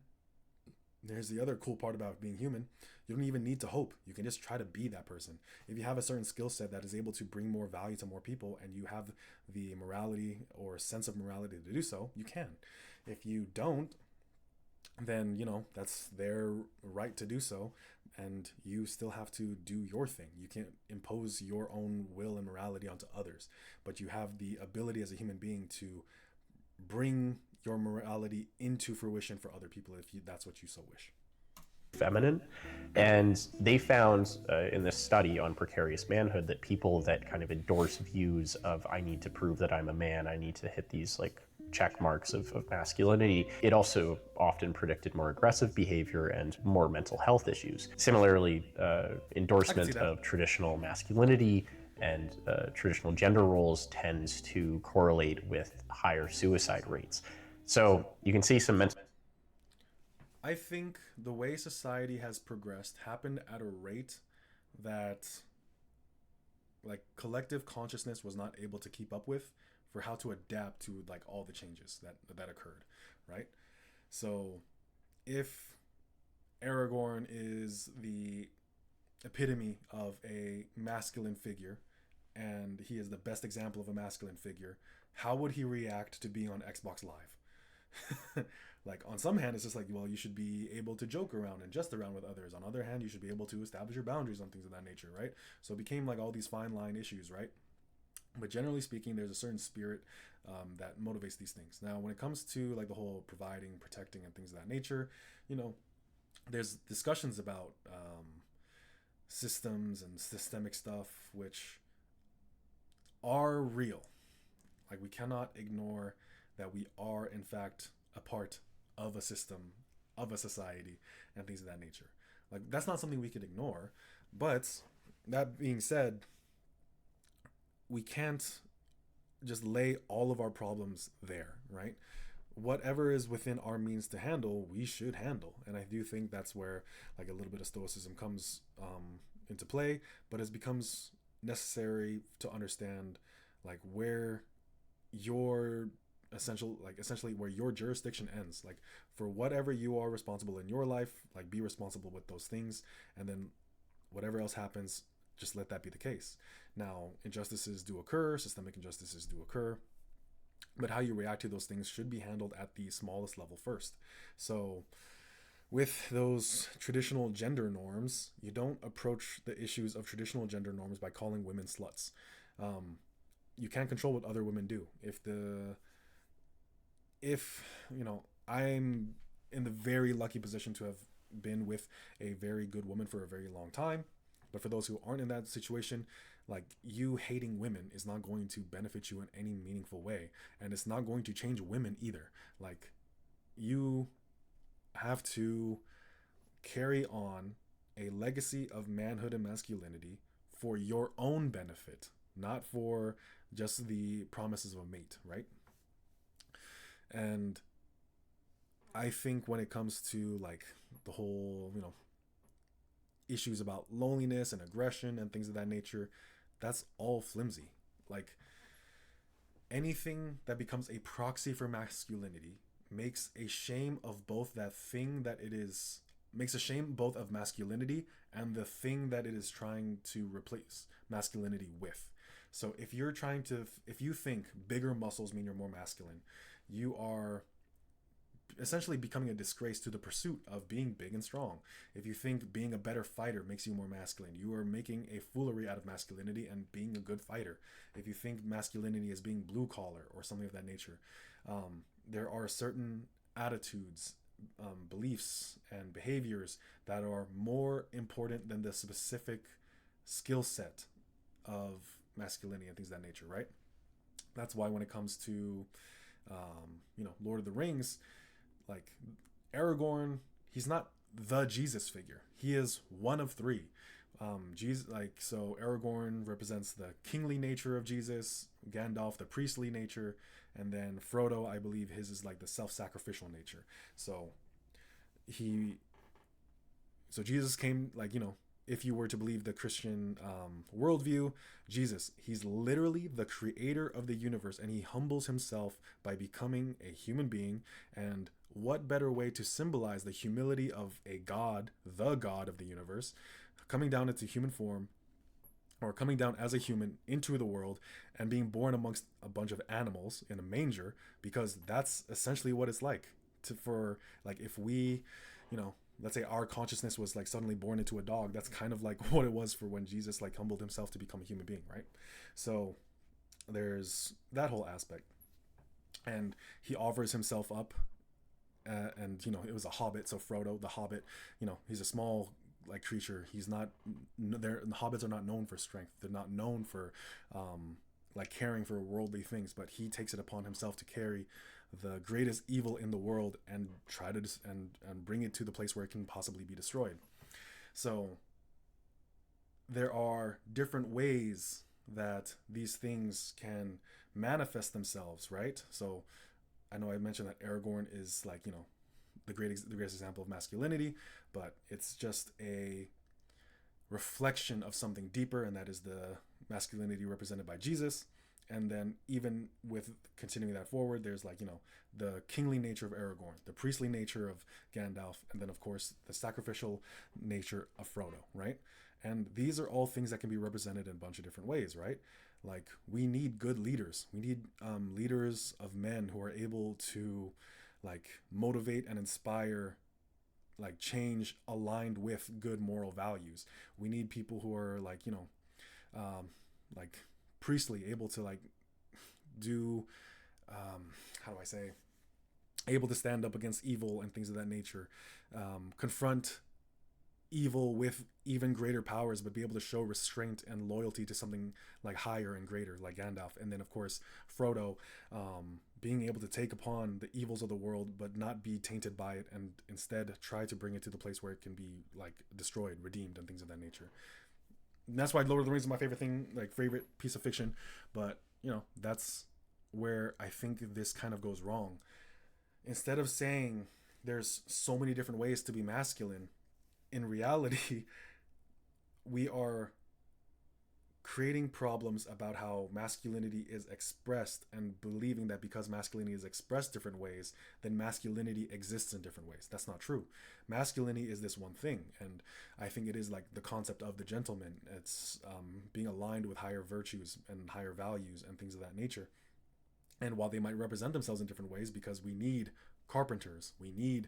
S1: there's the other cool part about being human. You don't even need to hope. You can just try to be that person. If you have a certain skill set that is able to bring more value to more people, and you have the morality or sense of morality to do so, you can. If you don't, then that's their right to do so, and you still have to do your thing. You can't impose your own will and morality onto others, but you have the ability as a human being to bring your morality into fruition for other people if that's what you so wish.
S2: Feminine. And they found in this study on precarious manhood that people that kind of endorse views of I need to prove that I'm a man, I need to hit these like check marks of masculinity, it also often predicted more aggressive behavior and more mental health issues. Similarly, endorsement of traditional masculinity and traditional gender roles tends to correlate with higher suicide rates. So you can see some mental.
S1: I think the way society has progressed happened at a rate that, like, collective consciousness was not able to keep up with, for how to adapt to, like, all the changes that occurred, right? So if Aragorn is the epitome of a masculine figure, and he is the best example of a masculine figure, how would he react to being on Xbox Live? Like, on some hand, it's just like, well, you should be able to joke around and jest around with others. On the other hand, you should be able to establish your boundaries on things of that nature, right? So it became like all these fine line issues, right? But generally speaking, there's a certain spirit that motivates these things. Now, when it comes to, like, the whole providing, protecting, and things of that nature, there's discussions about systems and systemic stuff which are real. Like, we cannot ignore that we are in fact a part of a system, of a society, and things of that nature. Like, that's not something we could ignore. But that being said, we can't just lay all of our problems there, right? Whatever is within our means to handle, we should handle. And I do think that's where, like, a little bit of stoicism comes into play, but it becomes necessary to understand, like, where your essentially where your jurisdiction ends. Like, for whatever you are responsible in your life, like, be responsible with those things, and then whatever else happens, just let that be the case. Now, injustices do occur, systemic injustices do occur, but how you react to those things should be handled at the smallest level first. So with those traditional gender norms, you don't approach the issues of traditional gender norms by calling women sluts. You can't control what other women do. If I'm in the very lucky position to have been with a very good woman for a very long time, but for those who aren't in that situation, like, you hating women is not going to benefit you in any meaningful way, and it's not going to change women either. Like, you have to carry on a legacy of manhood and masculinity for your own benefit, not for just the promises of a mate, right? And I think when it comes to, like, the whole, issues about loneliness and aggression and things of that nature, that's all flimsy. Like, anything that becomes a proxy for masculinity makes a shame of both that thing that it is makes a shame both of masculinity and the thing that it is trying to replace masculinity with. So if you think bigger muscles mean you're more masculine, you are essentially becoming a disgrace to the pursuit of being big and strong. If you think being a better fighter makes you more masculine, you are making a foolery out of masculinity and being a good fighter. If you think masculinity is being blue collar or something of that nature, there are certain attitudes, beliefs, and behaviors that are more important than the specific skill set of masculinity and things of that nature, right? That's why when it comes to, Lord of the Rings, like Aragorn, he's not the Jesus figure. He is one of three. Jesus, like, so Aragorn represents the kingly nature of Jesus, Gandalf the priestly nature, and then Frodo, I believe his is like the self-sacrificial nature. So he, so Jesus came, like, if you were to believe the Christian worldview, Jesus, he's literally the creator of the universe, and he humbles himself by becoming a human being. And what better way to symbolize the humility of a god, the god of the universe, coming down into human form, or coming down as a human into the world and being born amongst a bunch of animals in a manger, because that's essentially what it's like for, like, if we, let's say our consciousness was like suddenly born into a dog, that's kind of like what it was for when Jesus like humbled himself to become a human being, right? So there's that whole aspect. And he offers himself up, and it was a hobbit, so Frodo the hobbit, he's a small like creature. He's not there. The hobbits are not known for strength. They're not known for like caring for worldly things, but he takes it upon himself to carry the greatest evil in the world and try to and bring it to the place where it can possibly be destroyed. So there are different ways that these things can manifest themselves, right? So I know I mentioned that Aragorn is like, the greatest example of masculinity, but it's just a reflection of something deeper, and that is the masculinity represented by Jesus. And then even with continuing that forward, there's like, the kingly nature of Aragorn, the priestly nature of Gandalf, and then of course the sacrificial nature of Frodo, right? And these are all things that can be represented in a bunch of different ways, right? Like, we need good leaders. We need leaders of men who are able to like motivate and inspire like change aligned with good moral values. We need people who are like, like priestly, able to like do, how do I say, able to stand up against evil and things of that nature, confront evil with even greater powers, but be able to show restraint and loyalty to something like higher and greater, like Gandalf. And then of course Frodo, being able to take upon the evils of the world but not be tainted by it, and instead try to bring it to the place where it can be like destroyed, redeemed, and things of that nature. And that's why Lord of the Rings is my favorite thing, like favorite piece of fiction. But that's where I think this kind of goes wrong. Instead of saying there's so many different ways to be masculine, in reality we are creating problems about how masculinity is expressed, and believing that because masculinity is expressed different ways, then masculinity exists in different ways. That's not true. Masculinity is this one thing, and I think it is like the concept of the gentleman. It's being aligned with higher virtues and higher values and things of that nature. And while they might represent themselves in different ways, because we need carpenters, we need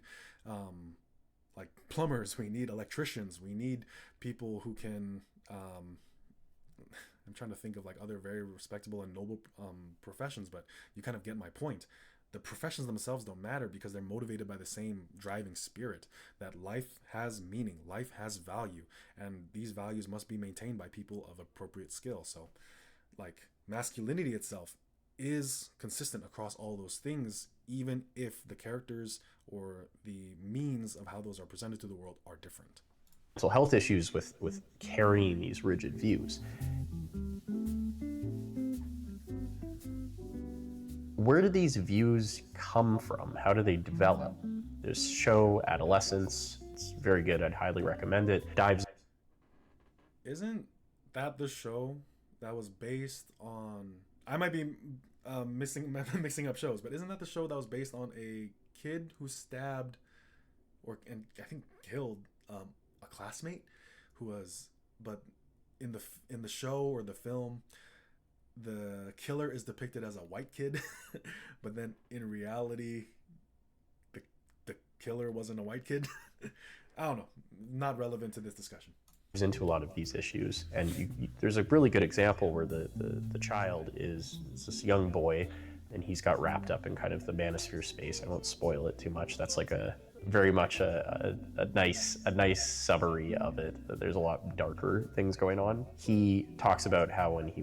S1: like plumbers, we need electricians, we need people who can I'm trying to think of like other very respectable and noble professions, but you kind of get my point. The professions themselves don't matter because they're motivated by the same driving spirit that life has meaning, life has value, and these values must be maintained by people of appropriate skill. So like masculinity itself is consistent across all those things, even if the characters or the means of how those are presented to the world are different.
S2: Mental health issues with carrying these rigid views. Where do these views come from? How do they develop? This show, Adolescence, it's very good. I'd highly recommend it. Dives.
S1: Isn't that the show that was based on? I might be mixing up shows, but isn't that the show that was based on a kid who stabbed? and I think killed a classmate who was, but in the show or the film, the killer is depicted as a white kid, but then in reality, the the killer wasn't a white kid. I don't know. Not relevant to this discussion.
S2: Into a lot of these issues, and there's a really good example where the child is this young boy, and he's got wrapped up in kind of the manosphere space. I won't spoil it too much. That's like a very much a nice summary of it. There's a lot darker things going on. He talks about how when he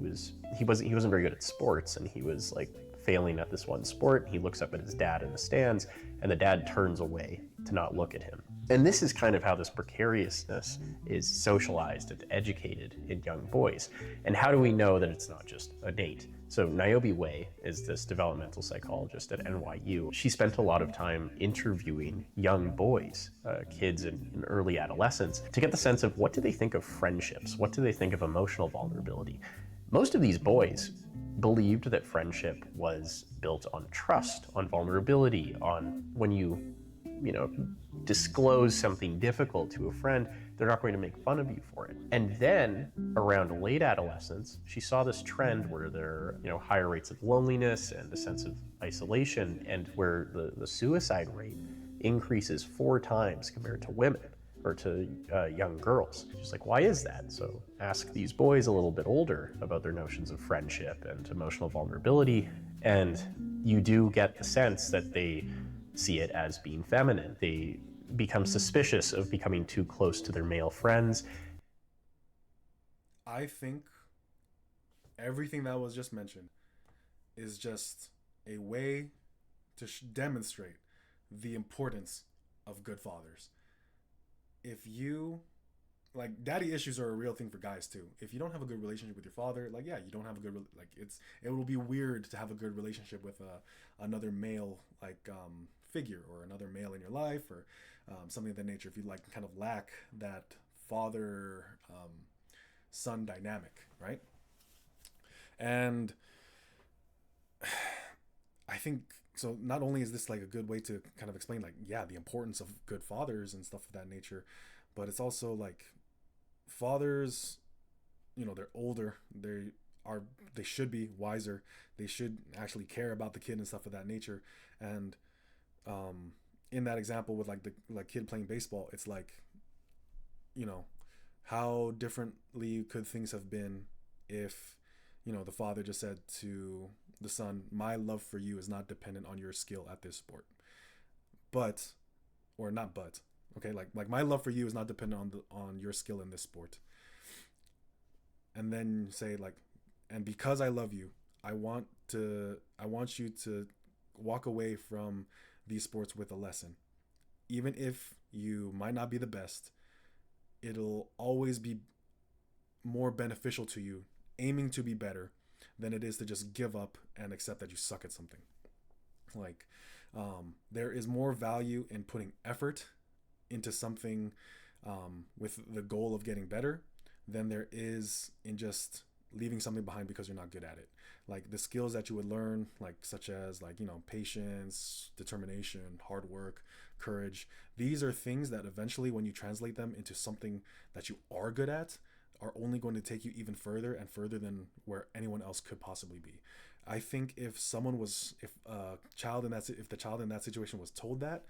S2: wasn't very good at sports, and he was like failing at this one sport. He looks up at his dad in the stands, and the dad turns away to not look at him. And this is kind of how this precariousness is socialized and educated in young boys. And how do we know that it's not just innate? So Niobe Way is this developmental psychologist at NYU. She spent a lot of time interviewing young boys, kids in early adolescence, to get the sense of what do they think of friendships? What do they think of emotional vulnerability? Most of these boys believed that friendship was built on trust, on vulnerability, on when you disclose something difficult to a friend, they're not going to make fun of you for it. And then around late adolescence, she saw this trend where there are higher rates of loneliness and a sense of isolation, and where the suicide rate increases 4 times compared to women or to young girls. She's like, why is that? So ask these boys a little bit older about their notions of friendship and emotional vulnerability, and you do get the sense that they see it as being feminine. They become suspicious of becoming too close to their male friends.
S1: I think everything that was just mentioned is just a way to demonstrate the importance of good fathers. If you like, daddy issues are a real thing for guys too. If you don't have a good relationship with your father, like, yeah, you don't have a good it will be weird to have a good relationship with another male figure, or another male in your life, or something of that nature. If you kind of lack that father son dynamic, right? And I think so. Not only is this like a good way to kind of explain the importance of good fathers and stuff of that nature, but it's also like fathers, they're older, they should be wiser, they should actually care about the kid and stuff of that nature. And in that example with the kid playing baseball, it's how differently could things have been if the father just said to the son, my love for you is not dependent on your skill at this sport, but or not but okay, like my love for you is not dependent on your skill in this sport. And then say and because I love you, I want you to walk away from these sports with a lesson. Even if you might not be the best, it'll always be more beneficial to you aiming to be better than it is to just give up and accept that you suck at something. There is more value in putting effort into something with the goal of getting better than there is in just leaving something behind because you're not good at it. Like the skills that you would learn, such as patience, determination, hard work, courage. These are things that eventually, when you translate them into something that you are good at, are only going to take you even further and further than where anyone else could possibly be. I think if the child in that situation was told that,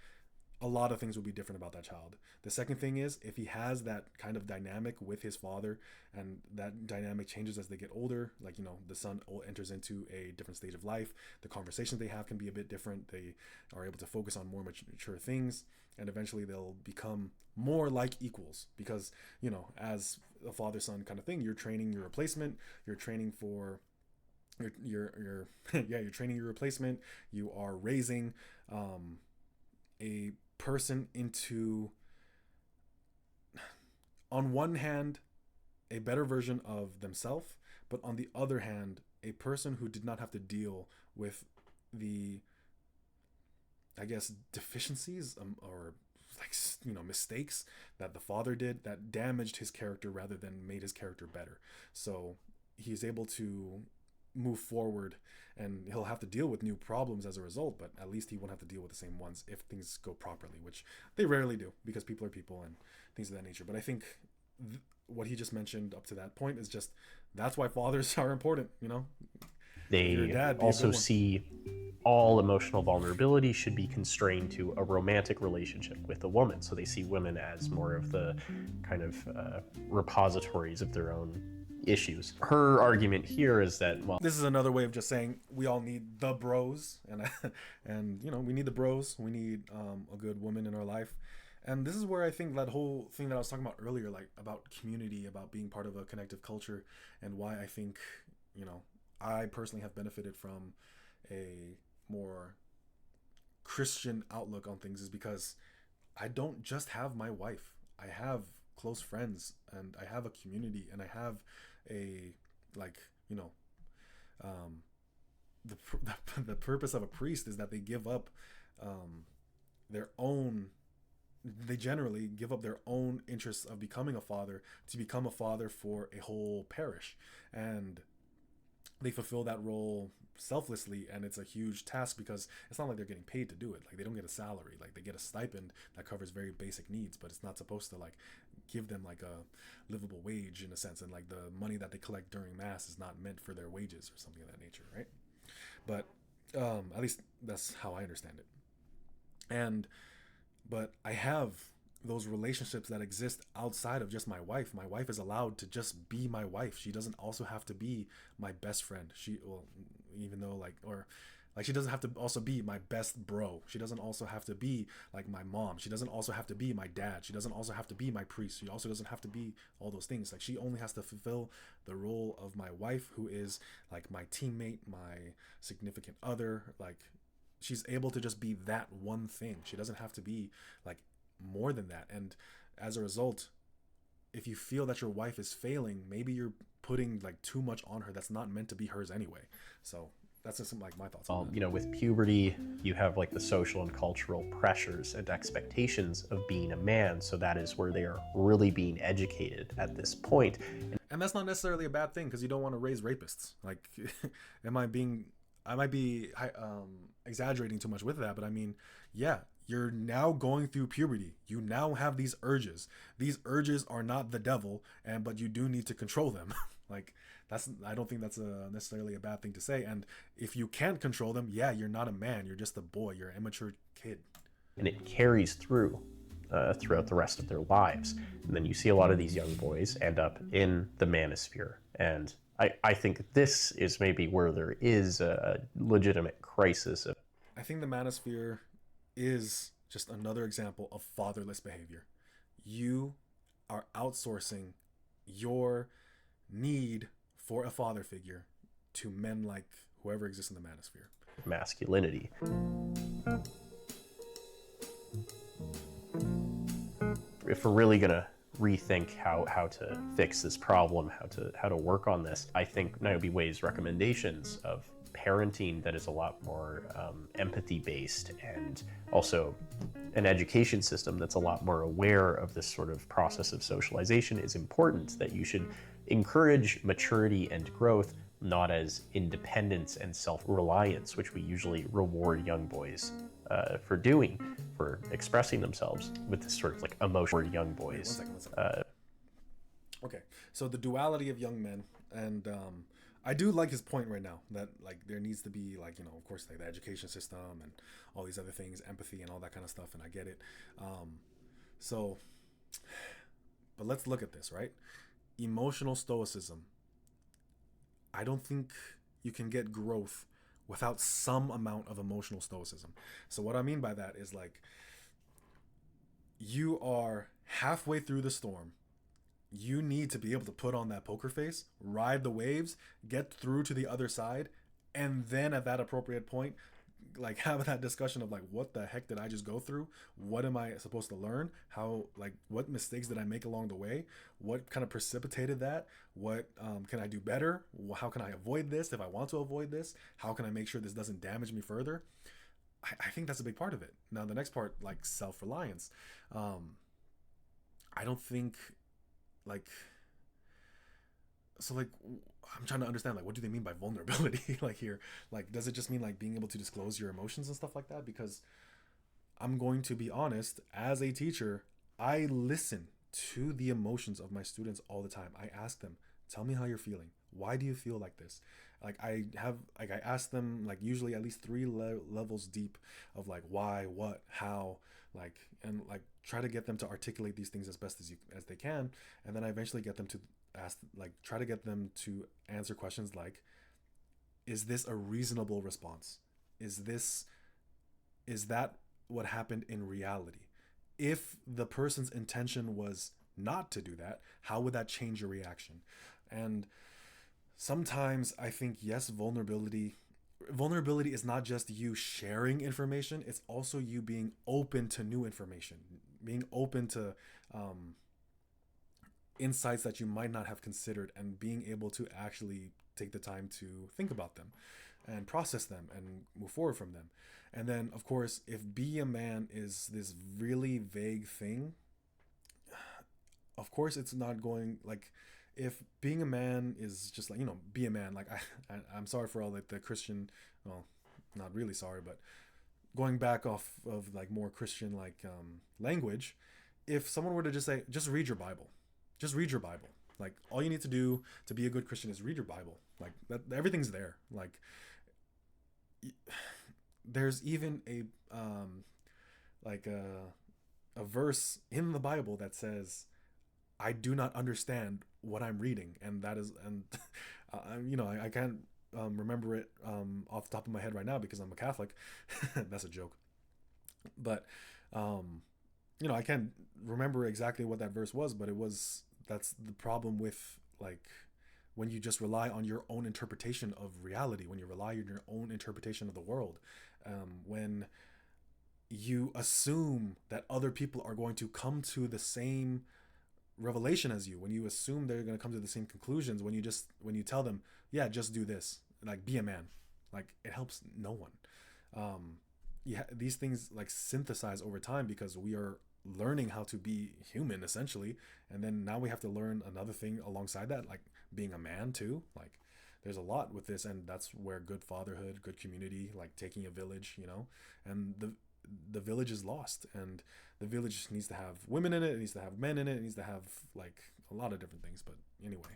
S1: a lot of things would be different about that child. The second thing is, if he has that kind of dynamic with his father, and that dynamic changes as they get older, the son enters into a different stage of life, the conversations they have can be a bit different. They are able to focus on more mature things, and eventually they'll become more like equals, because as a father-son kind of thing, you're training your replacement, you're training for your you're training your replacement, you are raising a person into, on one hand, a better version of themselves, but on the other hand, a person who did not have to deal with the, I guess, deficiencies or mistakes that the father did that damaged his character rather than made his character better. So he's able to move forward, and he'll have to deal with new problems as a result, but at least he won't have to deal with the same ones if things go properly, which they rarely do because people are people and things of that nature. But I think what he just mentioned up to that point is just that's why fathers are important, you know? If you're a
S2: They
S1: dad, be a
S2: also
S1: good one.
S2: see all emotional vulnerability should be constrained to a romantic relationship with a woman. So they see women as more of the kind of repositories of their own issues. Her argument here is that, well,
S1: This is another way of just saying we all need the bros, and and you know, we need the bros. We need a good woman in our life, and this is where I think that whole thing that I was talking about earlier, like about community, about being part of a connective culture, and why I think, you know, I personally have benefited from a more Christian outlook on things is because I don't just have my wife. I have close friends, and I have a community, and I have a, like, you know, um, the the purpose of a priest is that they give up their own. They generally give up their own interests of becoming a father to become a father for a whole parish, and they fulfill that role selflessly, and it's a huge task because it's not like they're getting paid to do it. Like, they don't get a salary. Like, they get a stipend that covers very basic needs, but it's not supposed to like give them like a livable wage in a sense, and like the money that they collect during mass is not meant for their wages or something of that nature, right? But at least that's how I understand it. And but I have those relationships that exist outside of just my wife. My wife is allowed to just be my wife. She doesn't also have to be my best friend. She, well, even though like, or like, she doesn't have to also be my best bro. She doesn't also have to be like my mom. She doesn't also have to be my dad. She doesn't also have to be my priest. She also doesn't have to be all those things. Like, she only has to fulfill the role of my wife, who is like my teammate, my significant other. Like, she's able to just be that one thing. She doesn't have to be like more than that. And as a result, if you feel that your wife is failing, maybe you're putting like too much on her that's not meant to be hers anyway. So that's just some, like, my thoughts on that.
S2: you know, with puberty, you have like the social and cultural pressures and expectations of being a man. So that is where they are really being educated at this point.
S1: And that's not necessarily a bad thing because you don't want to raise rapists. Like, am I being, I might be exaggerating too much with that, but I mean, yeah, you're now going through puberty. You now have these urges. These urges are not the devil, and but you do need to control them. Like, that's, I don't think that's necessarily a bad thing to say. And if you can't control them, yeah, you're not a man. You're just a boy. You're an immature kid.
S2: And it carries through throughout the rest of their lives. And then you see a lot of these young boys end up in the manosphere. And I think this is maybe where there is a legitimate crisis.
S1: I think the manosphere is just another example of fatherless behavior. You are outsourcing your need for a father figure to men like whoever exists in the manosphere.
S2: Masculinity. If we're really gonna rethink how to fix this problem, how to work on this, I think Niobe Wei's recommendations of parenting that is a lot more empathy based, and also an education system that's a lot more aware of this sort of process of socialization is important. That you should encourage maturity and growth, not as independence and self-reliance, which we usually reward young boys for doing, for expressing themselves with this sort of like emotional young boys.
S1: Wait, one second. Okay, so the duality of young men, and I do like his point right now that like there needs to be, like, you know, of course, like the education system and all these other things, empathy and all that kind of stuff, and I get it. So, but let's look at this, right? Emotional stoicism. I don't think you can get growth without some amount of emotional stoicism. So what I mean by that is, like, you are halfway through the storm. You need to be able to put on that poker face, ride the waves, get through to the other side, and then at that appropriate point, like, have that discussion of like, what the heck did I just go through? What am I supposed to learn? How, like, what mistakes did I make along the way? What kind of precipitated that? What can I do better? How can I avoid this if I want to avoid this? How can I make sure this doesn't damage me further? I think that's a big part of it. Now, the next part, like self-reliance. I don't think, like, So like, I'm trying to understand, like, what do they mean by vulnerability? Like here, like, does it just mean like being able to disclose your emotions and stuff like that? Because I'm going to be honest, as a teacher, I listen to the emotions of my students all the time. I ask them, tell me how you're feeling. Why do you feel like this? I ask them like usually at least three levels deep of like why, what, how, like, and like try to get them to articulate these things as best as they can, and then I eventually get them to ask, like, try to get them to answer questions like, is this a reasonable response? Is this is that what happened in reality? If the person's intention was not to do that, how would that change your reaction? And sometimes I think, yes, vulnerability is not just you sharing information, it's also you being open to new information, being open to um, insights that you might not have considered, and being able to actually take the time to think about them and process them and move forward from them. And then, of course, if be a man is this really vague thing, of course, it's not going like, if being a man is just like, be a man, like I'm sorry for all like the Christian, well, not really sorry, but going back off of like more Christian like language, if someone were to just say, just read your Bible, just read your Bible, like all you need to do to be a good Christian is read your Bible, like that, everything's there. Like there's even like a verse in the Bible that says, I do not understand what I'm reading, and that is, and I can't remember it off the top of my head right now because I'm a Catholic. That's a joke, but I can't remember exactly what that verse was, but it was, that's the problem with like when you just rely on your own interpretation of reality, when you rely on your own interpretation of the world, when you assume that other people are going to come to the same revelation as you, when you assume they're going to come to the same conclusions, when you tell them, yeah, just do this, like be a man, like it helps no one. Yeah, these things like synthesize over time because we are learning how to be human essentially, and then now we have to learn another thing alongside that, like being a man too. Like there's a lot with this, and that's where good fatherhood, good community, like taking a village, and the village is lost, and the village needs to have women in it, it needs to have men in it, it needs to have like a lot of different things. But anyway,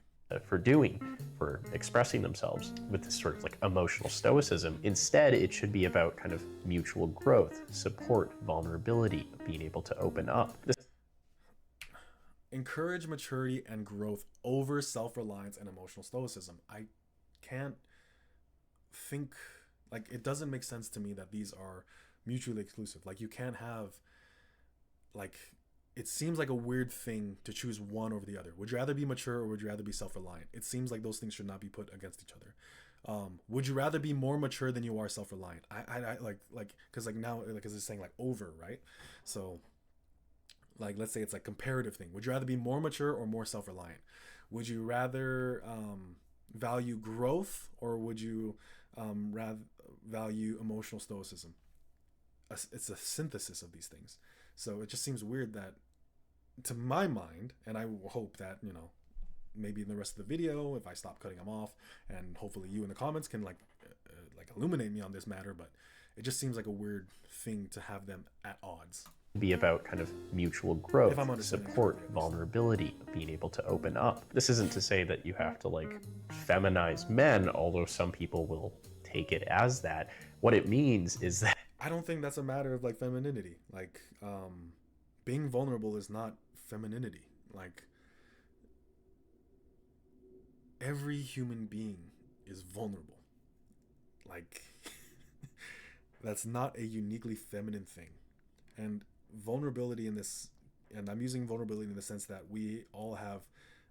S2: For doing, for expressing themselves with this sort of like emotional stoicism. Instead, it should be about kind of mutual growth, support, vulnerability, being able to open up. This
S1: encourage maturity and growth over self-reliance and emotional stoicism. I can't think, like it doesn't make sense to me that these are mutually exclusive. Like you can't have, like, it seems like a weird thing to choose one over the other. Would you rather be mature or would you rather be self-reliant? It seems like those things should not be put against each other. Would you rather be more mature than you are self-reliant? I like because like now, like, because it's saying like over, right? So like let's say it's like comparative thing. Would you rather be more mature or more self-reliant? Would you rather value growth, or would you rather value emotional stoicism? It's a synthesis of these things. So it just seems weird that, to my mind, and I hope that maybe in the rest of the video, if I stop cutting them off, and hopefully you in the comments can like illuminate me on this matter, but it just seems like a weird thing to have them at odds.
S2: be about kind of mutual
S1: If I'm
S2: growth,
S1: understanding
S2: support,
S1: correctly,
S2: vulnerability, being able to open up. This isn't to say that you have to like feminize men, although some people will take it as that. What it means is that
S1: I don't think that's a matter of like femininity. Like being vulnerable is not femininity. Like every human being is vulnerable. Like that's not a uniquely feminine thing. And vulnerability in this, and I'm using vulnerability in the sense that we all have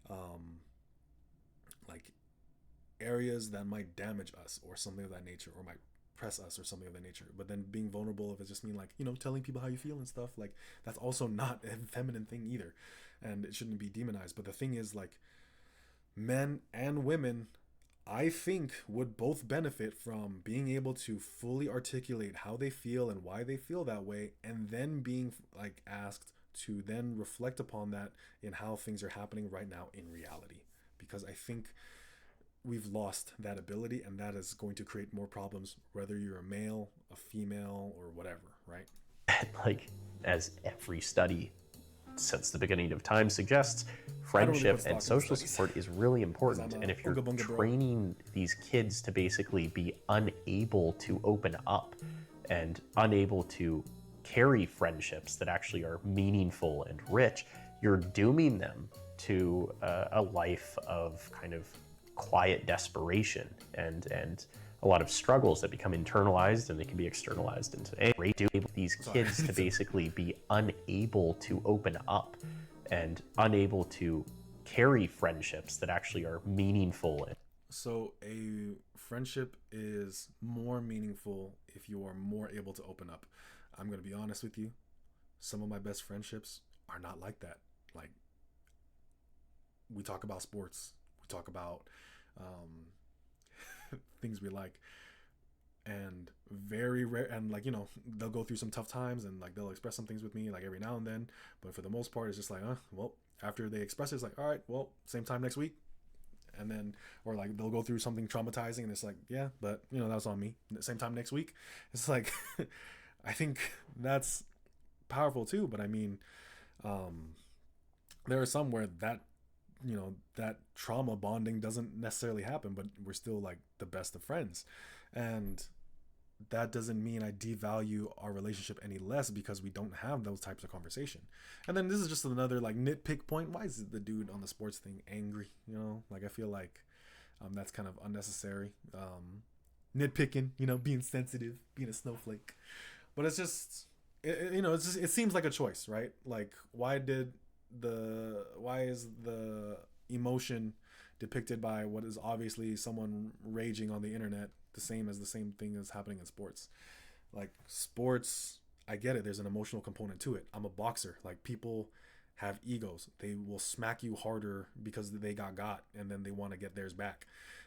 S1: um like areas that might damage us or something of that nature, or might press us or something of that nature. But then being vulnerable, if it just mean like telling people how you feel and stuff, like that's also not a feminine thing either, and it shouldn't be demonized. But the thing is, like, men and women, I think, would both benefit from being able to fully articulate how they feel and why they feel that way, and then being like asked to then reflect upon that in how things are happening right now in reality. because I think we've lost that ability, and that is going to create more problems, whether you're a male, a female, or whatever, right?
S2: Like, as every study since the beginning of time suggests,
S1: I don't really
S2: friendship
S1: put
S2: and
S1: stock in the
S2: social
S1: studies
S2: support is really
S1: because I'm
S2: important.
S1: a
S2: And if you're
S1: unga bunga bro.
S2: training these kids to basically be unable to open up and unable to carry friendships that actually are meaningful and rich, you're dooming them to a life of kind of quiet desperation and a lot of struggles that become internalized, and they can be externalized into anger. These kids to basically be unable to open up and unable to carry friendships that actually are meaningful.
S1: So a friendship is more meaningful if you are more able to open up. I'm going to be honest with you. Some of my best friendships are not like that. Like, we talk about sports, we talk about things we like, and very rare, and like, they'll go through some tough times, and like they'll express some things with me like every now and then, but for the most part it's just like, well, after they express it, it's like, all right, well, same time next week. And then, or like they'll go through something traumatizing, and it's like, yeah, but that was on me. Same time next week. It's like I think that's powerful too, but I mean, um there are some where that trauma bonding doesn't necessarily happen, but we're still like the best of friends. And that doesn't mean I devalue our relationship any less because we don't have those types of conversation. And then this is just another like nitpick point. Why is the dude on the sports thing angry? Like, I feel like that's kind of unnecessary. Nitpicking, being sensitive, being a snowflake. But it's just, it seems like a choice, right? Like, why is the emotion depicted by what is obviously someone raging on the internet the same thing that's happening in sports? Like, sports, I get it, there's an emotional component to it. I'm a boxer. Like, people have egos. They will smack you harder because they got and then they want to get theirs back.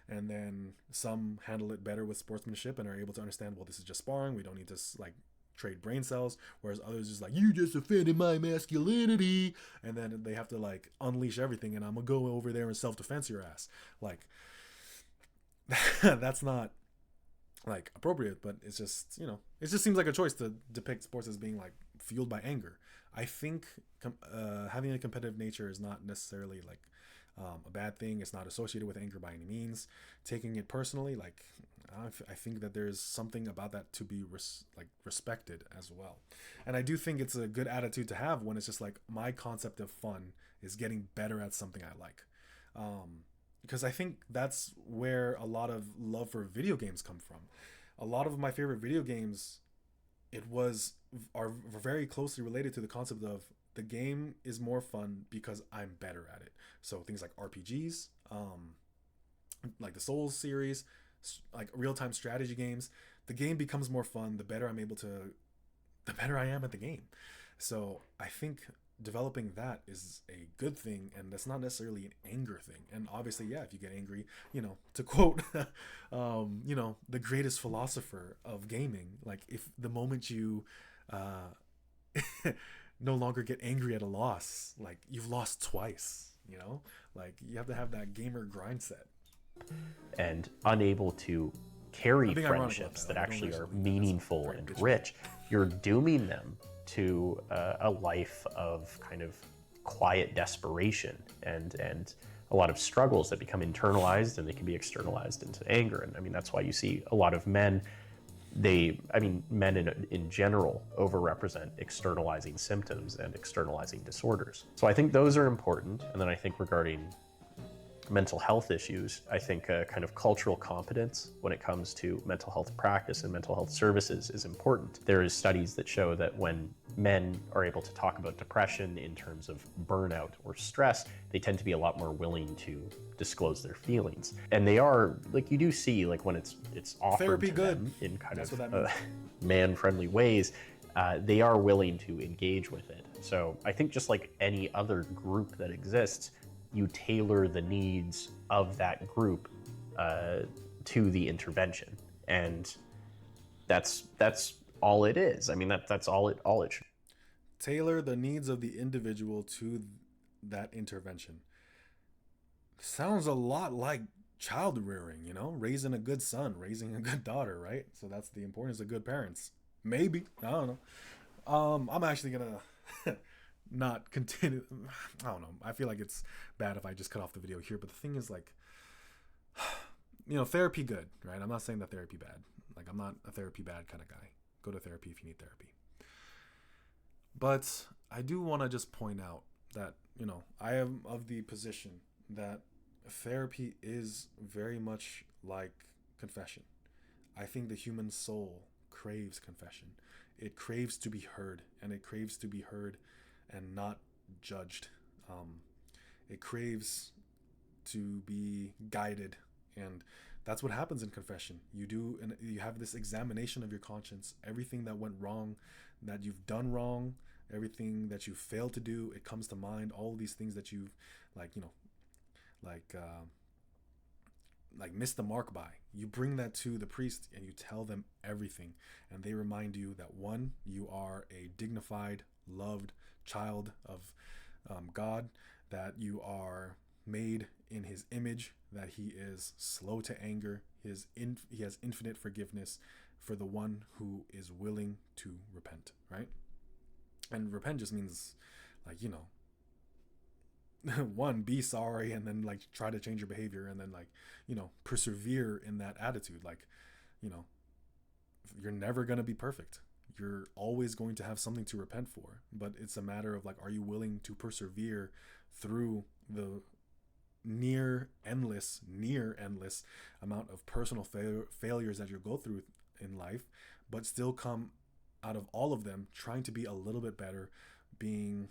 S1: And then some handle it better with sportsmanship and are able to understand, well, this is just sparring, we don't need to like trade brain cells, whereas others just like, you just offended my masculinity, and then they have to like unleash everything, and I'm gonna go over there and self-defense your ass. Like, that's not like appropriate, but it's just, it just seems like a choice to depict sports as being like fueled by anger. I think having a competitive nature is not necessarily like a bad thing. It's not associated with anger by any means. Taking it personally, like, I think that there's something about that to be respected as well. And I do think it's a good attitude to have when it's just like, my concept of fun is getting better at something I like. Because I think that's where a lot of love for video games come from. A lot of my favorite video games, are very closely related to the concept of the game is more fun because I'm better at it. So things like RPGs, like the Souls series, like real-time strategy games, the game becomes more fun the better I am at the game. So I think developing that is a good thing, and that's not necessarily an anger thing. And obviously, yeah, if you get angry, to quote the greatest philosopher of gaming, like, if the moment you no longer get angry at a loss, like, you've lost twice. Like, you have to have that gamer grind set.
S2: And unable to carry
S1: friendships
S2: that actually are meaningful and rich, you're dooming them to a life of kind of quiet desperation and a lot of struggles that become internalized, and they can be externalized into anger. And I mean, that's why you see a lot of men, men in general overrepresent externalizing symptoms and externalizing disorders. So I think those are important. And then I think regarding mental health issues, I think kind of cultural competence when it comes to mental health practice and mental health services is important. There is studies that show that when men are able to talk about depression in terms of burnout or stress, they tend to be a lot more willing to disclose their feelings. And they are, like, you do see, like, when it's offered
S1: Therapy
S2: to
S1: good.
S2: them in kind
S1: That's
S2: of man-friendly ways, they are willing to engage with it. So I think just like any other group that exists, you tailor the needs of that group to the intervention, and that's all it is. I mean, that's all it should.
S1: Tailor the needs of the individual to that intervention. Sounds a lot like child rearing, you know, raising a good son, raising a good daughter, right? So that's the importance of good parents. Maybe, I don't know. I'm actually gonna not continue. I don't know. I feel like it's bad if I just cut off the video here. But the thing is, like, you know, therapy good, right? I'm not saying that therapy bad. Like, I'm not a therapy bad kind of guy. Go to therapy if you need therapy. But I do want to just point out that, you know, I am of the position that therapy is very much like confession. I think the human soul craves confession. It craves to be heard, and it craves to be heard and not judged. Um, it craves to be guided, and that's what happens in confession. You do, and you have this examination of your conscience, everything that went wrong, that you've done wrong, everything that you failed to do. It comes to mind. All these things that you've, like, you know, like uh, like missed the mark by. You bring that to the priest and you tell them everything, and they remind you that one, you are a dignified, loved child of God, that you are made in His image, that He is slow to anger, He has infinite forgiveness for the one who is willing to repent, right? And repent just means, like, you know, one, be sorry, and then like try to change your behavior, and then, like, you know, persevere in that attitude. Like, you know, you're never going to be perfect. You're always going to have something to repent for, but it's a matter of, like, are you willing to persevere through the near endless amount of personal failures that you'll go through in life, but still come out of all of them trying to be a little bit better, being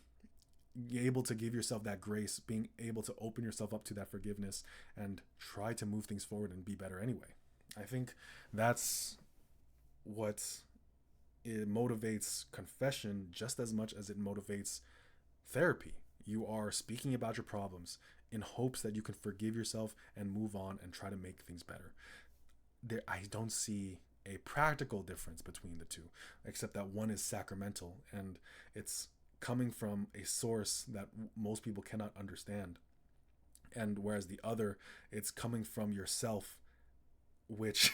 S1: able to give yourself that grace, being able to open yourself up to that forgiveness and try to move things forward and be better anyway. I think that's what it motivates confession just as much as it motivates therapy. You are speaking about your problems in hopes that you can forgive yourself and move on and try to make things better. I don't see a practical difference between the two, except that one is sacramental and it's coming from a source that most people cannot understand, and whereas the other, it's coming from yourself, which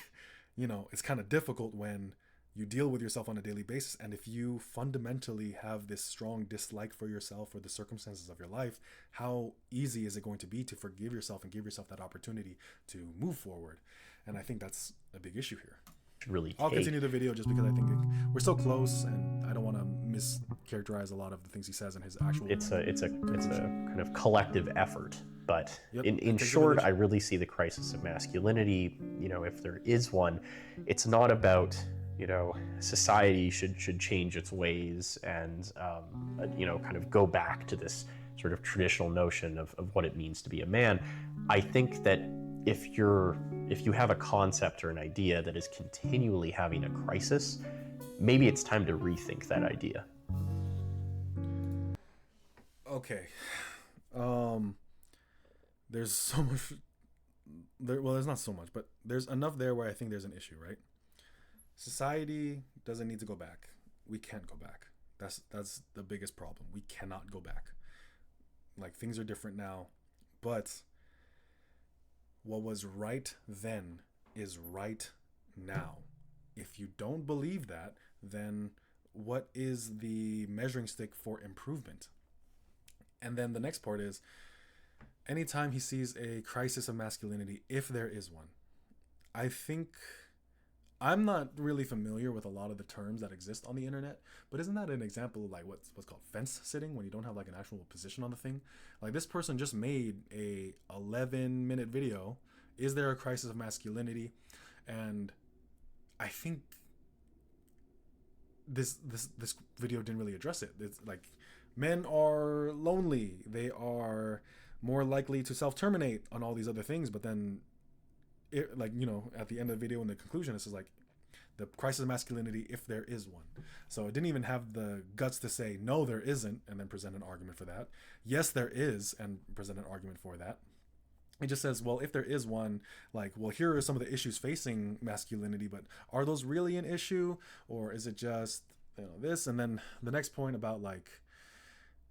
S1: you know, it's kind of difficult when you deal with yourself on a daily basis. And if you fundamentally have this strong dislike for yourself or the circumstances of your life, how easy is it going to be to forgive yourself and give yourself that opportunity to move forward? And I think that's a big issue here.
S2: Really
S1: I'll
S2: take.
S1: continue the video just because I think we're so close, and I don't want to mischaracterize a lot of the things he says in his actual.
S2: It's a kind of collective effort. But
S1: Yep,
S2: in short, I really see the crisis of masculinity, you know, if there is one, it's not about, you know, society should change its ways and, you know, kind of go back to this sort of traditional notion of what it means to be a man. I think that if you have a concept or an idea that is continually having a crisis, maybe it's time to rethink that idea.
S1: Okay. There's so much there, well, there's not so much, but there's enough there where I think there's an issue, right? Society doesn't need to go back. We can't go back. That's the biggest problem. We cannot go back. Like, things are different now, but what was right then is right now. If you don't believe that, then what is the measuring stick for improvement? And then the next part is, anytime he sees a crisis of masculinity, if there is one, I think, I'm not really familiar with a lot of the terms that exist on the internet, but isn't that an example of like what's called fence sitting, when you don't have like an actual position on the thing? Like, this person just made a 11-minute video. Is there a crisis of masculinity? And I think this video didn't really address it. It's like, men are lonely. They are more likely to self-terminate on all these other things, but then it, like, you know, at the end of the video in the conclusion, it's just like the crisis of masculinity, if there is one. So it didn't even have the guts to say no, there isn't, and then present an argument for that. Yes, there is, and present an argument for that. It just says, well, if there is one, like, well, here are some of the issues facing masculinity, but are those really an issue, or is it just, you know, this? And then the next point about, like,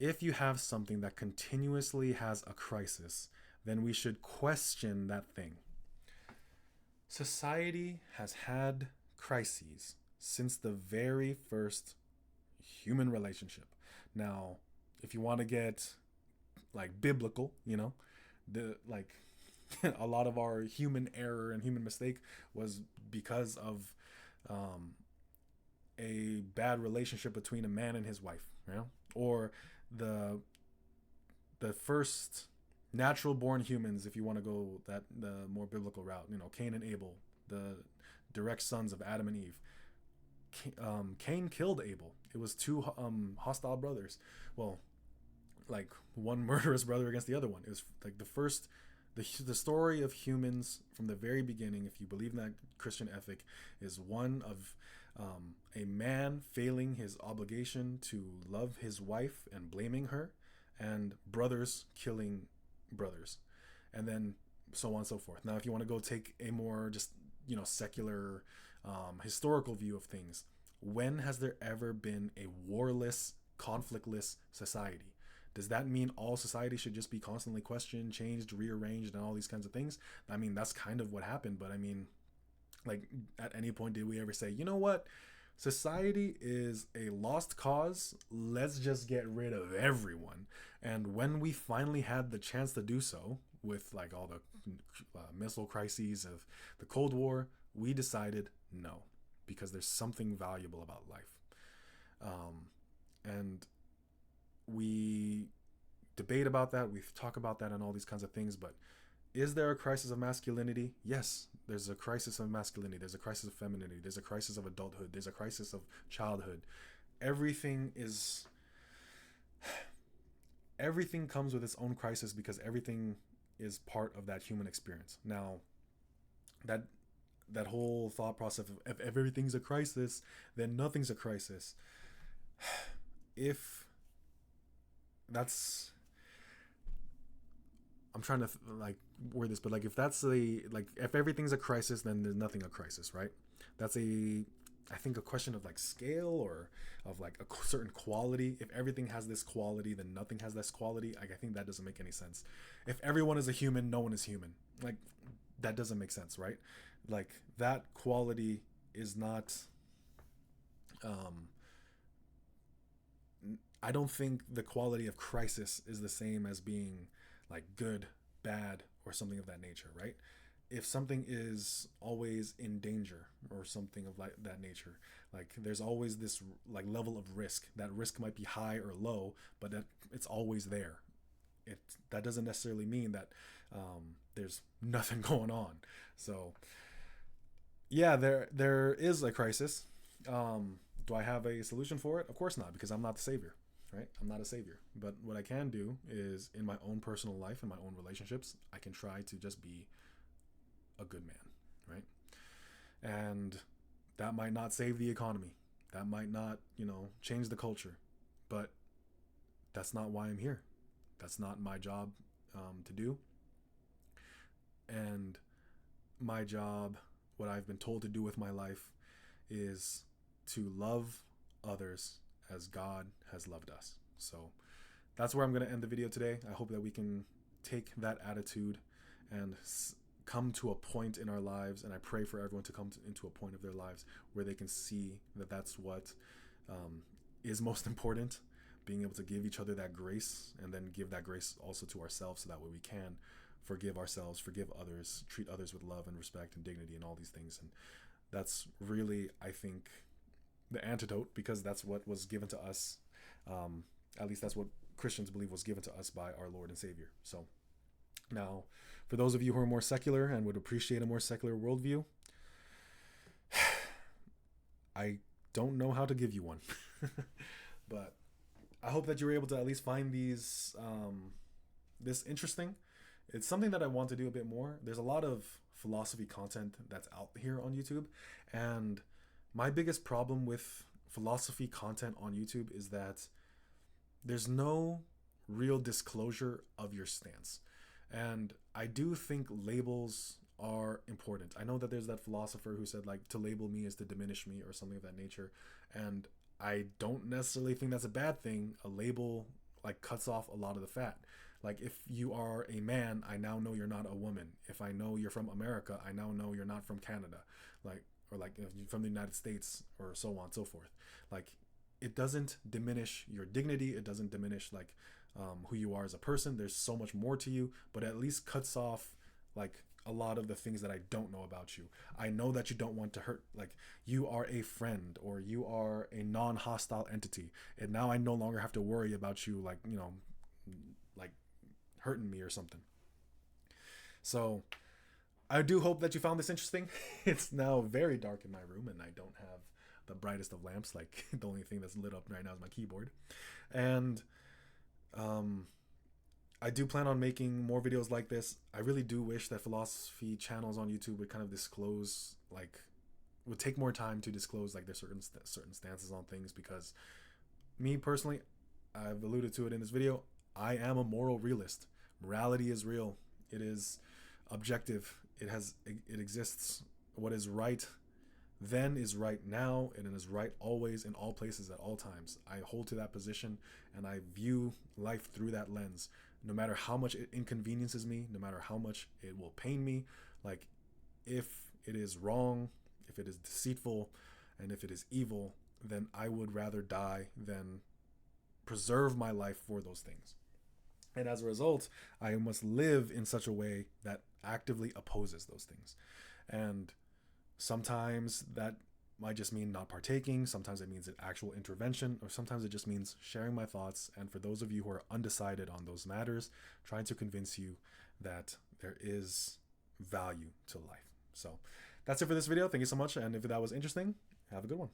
S1: if you have something that continuously has a crisis, then we should question that thing. Society has had crises since the very first human relationship. Now, if you want to get like biblical, the like a lot of our human error and human mistake was because of um, a bad relationship between a man and his wife, or the first natural born humans, if you want to go that the more biblical route, Cain and Abel, the direct sons of Adam and Eve. Cain killed Abel. It was two hostile brothers. Well, like one murderous brother against the other one. It was like the story of humans from the very beginning, if you believe in that Christian ethic, is one of a man failing his obligation to love his wife and blaming her, and brothers killing brothers, and then so on and so forth. Now, if you want to go take a more just secular historical view of things, when has there ever been a warless, conflictless society? Does that mean all society should just be constantly questioned, changed, rearranged, and all these kinds of things? I mean, that's kind of what happened, but I mean, like, at any point did we ever say, you know what? Society is a lost cause. Let's just get rid of everyone. And when we finally had the chance to do so, with like all the missile crises of the Cold War, we decided no, because there's something valuable about life. And we debate about that. We talk about that and all these kinds of things. But is there a crisis of masculinity? Yes, there's a crisis of masculinity. There's a crisis of femininity. There's a crisis of adulthood. There's a crisis of childhood. Everything comes with its own crisis, because everything is part of that human experience. Now, that whole thought process of if everything's a crisis, then nothing's a crisis. If that's, I'm trying to word this, but like if that's if everything's a crisis, then there's nothing a crisis, right? That's I think a question of like scale, or of like a certain quality. If everything has this quality, then nothing has this quality. I think that doesn't make any sense. If everyone is a human, no one is human. Like, that doesn't make sense, right? Like, that quality is not. I don't think the quality of crisis is the same as being like good, bad, or something of that nature, right? If something is always in danger or something of like that nature, like there's always this like level of risk. That risk might be high or low, but it's always there. That doesn't necessarily mean that there's nothing going on. So yeah, there is a crisis. Do I have a solution for it? Of course not, because I'm not the savior, right? I'm not a savior. But what I can do is, in my own personal life and my own relationships, I can try to just be a good man, right? And that might not save the economy. That might not, change the culture. But that's not why I'm here. That's not my job to do. And my job, what I've been told to do with my life, is to love others as God has loved us. So that's where I'm going to end the video today. I hope that we can take that attitude and come to a point in our lives, and I pray for everyone to come into a point of their lives where they can see that that's what is most important, being able to give each other that grace, and then give that grace also to ourselves, so that way we can forgive ourselves, forgive others, treat others with love and respect and dignity and all these things. And that's really, I think, the antidote, because that's what was given to us. At least that's what Christians believe was given to us by our Lord and Savior. So now, for those of you who are more secular and would appreciate a more secular worldview, I don't know how to give you one. But I hope that you were able to at least find this interesting. It's something that I want to do a bit more. There's a lot of philosophy content that's out here on YouTube, and my biggest problem with philosophy content on YouTube is that there's no real disclosure of your stance. And I do think labels are important. I know that there's that philosopher who said, like, to label me is to diminish me, or something of that nature. And I don't necessarily think that's a bad thing. A label like cuts off a lot of the fat. Like, if you are a man, I now know you're not a woman. If I know you're from America, I now know you're not from Canada. Like, or like if you're from the United States, or so on and so forth. Like, it doesn't diminish your dignity. It doesn't diminish like who you are as a person. There's so much more to you, but at least cuts off like a lot of the things that I don't know about you. I know that you don't want to hurt, like you are a friend or you are a non-hostile entity, and now I no longer have to worry about you, like, you know, like hurting me or something. So I do hope that you found this interesting. It's now very dark in my room and I don't have the brightest of lamps. Like the only thing that's lit up right now is my keyboard. And um I do plan on making more videos like this. I really do wish that philosophy channels on YouTube would kind of disclose, like, would take more time to disclose like their certain stances on things, because me personally, I've alluded to it in this video, I am a moral realist. Morality is real. It is objective. It exists. What is right then is right now, and it is right always, in all places, at all times. I hold to that position and I view life through that lens. No matter how much it inconveniences me, no matter how much it will pain me, like, if it is wrong, if it is deceitful, and if it is evil, then I would rather die than preserve my life for those things. And as a result, I must live in such a way that actively opposes those things. And sometimes that might just mean not partaking. Sometimes it means an actual intervention, or sometimes it just means sharing my thoughts. And for those of you who are undecided on those matters, trying to convince you that there is value to life. So that's it for this video. Thank you so much. And if that was interesting, have a good one.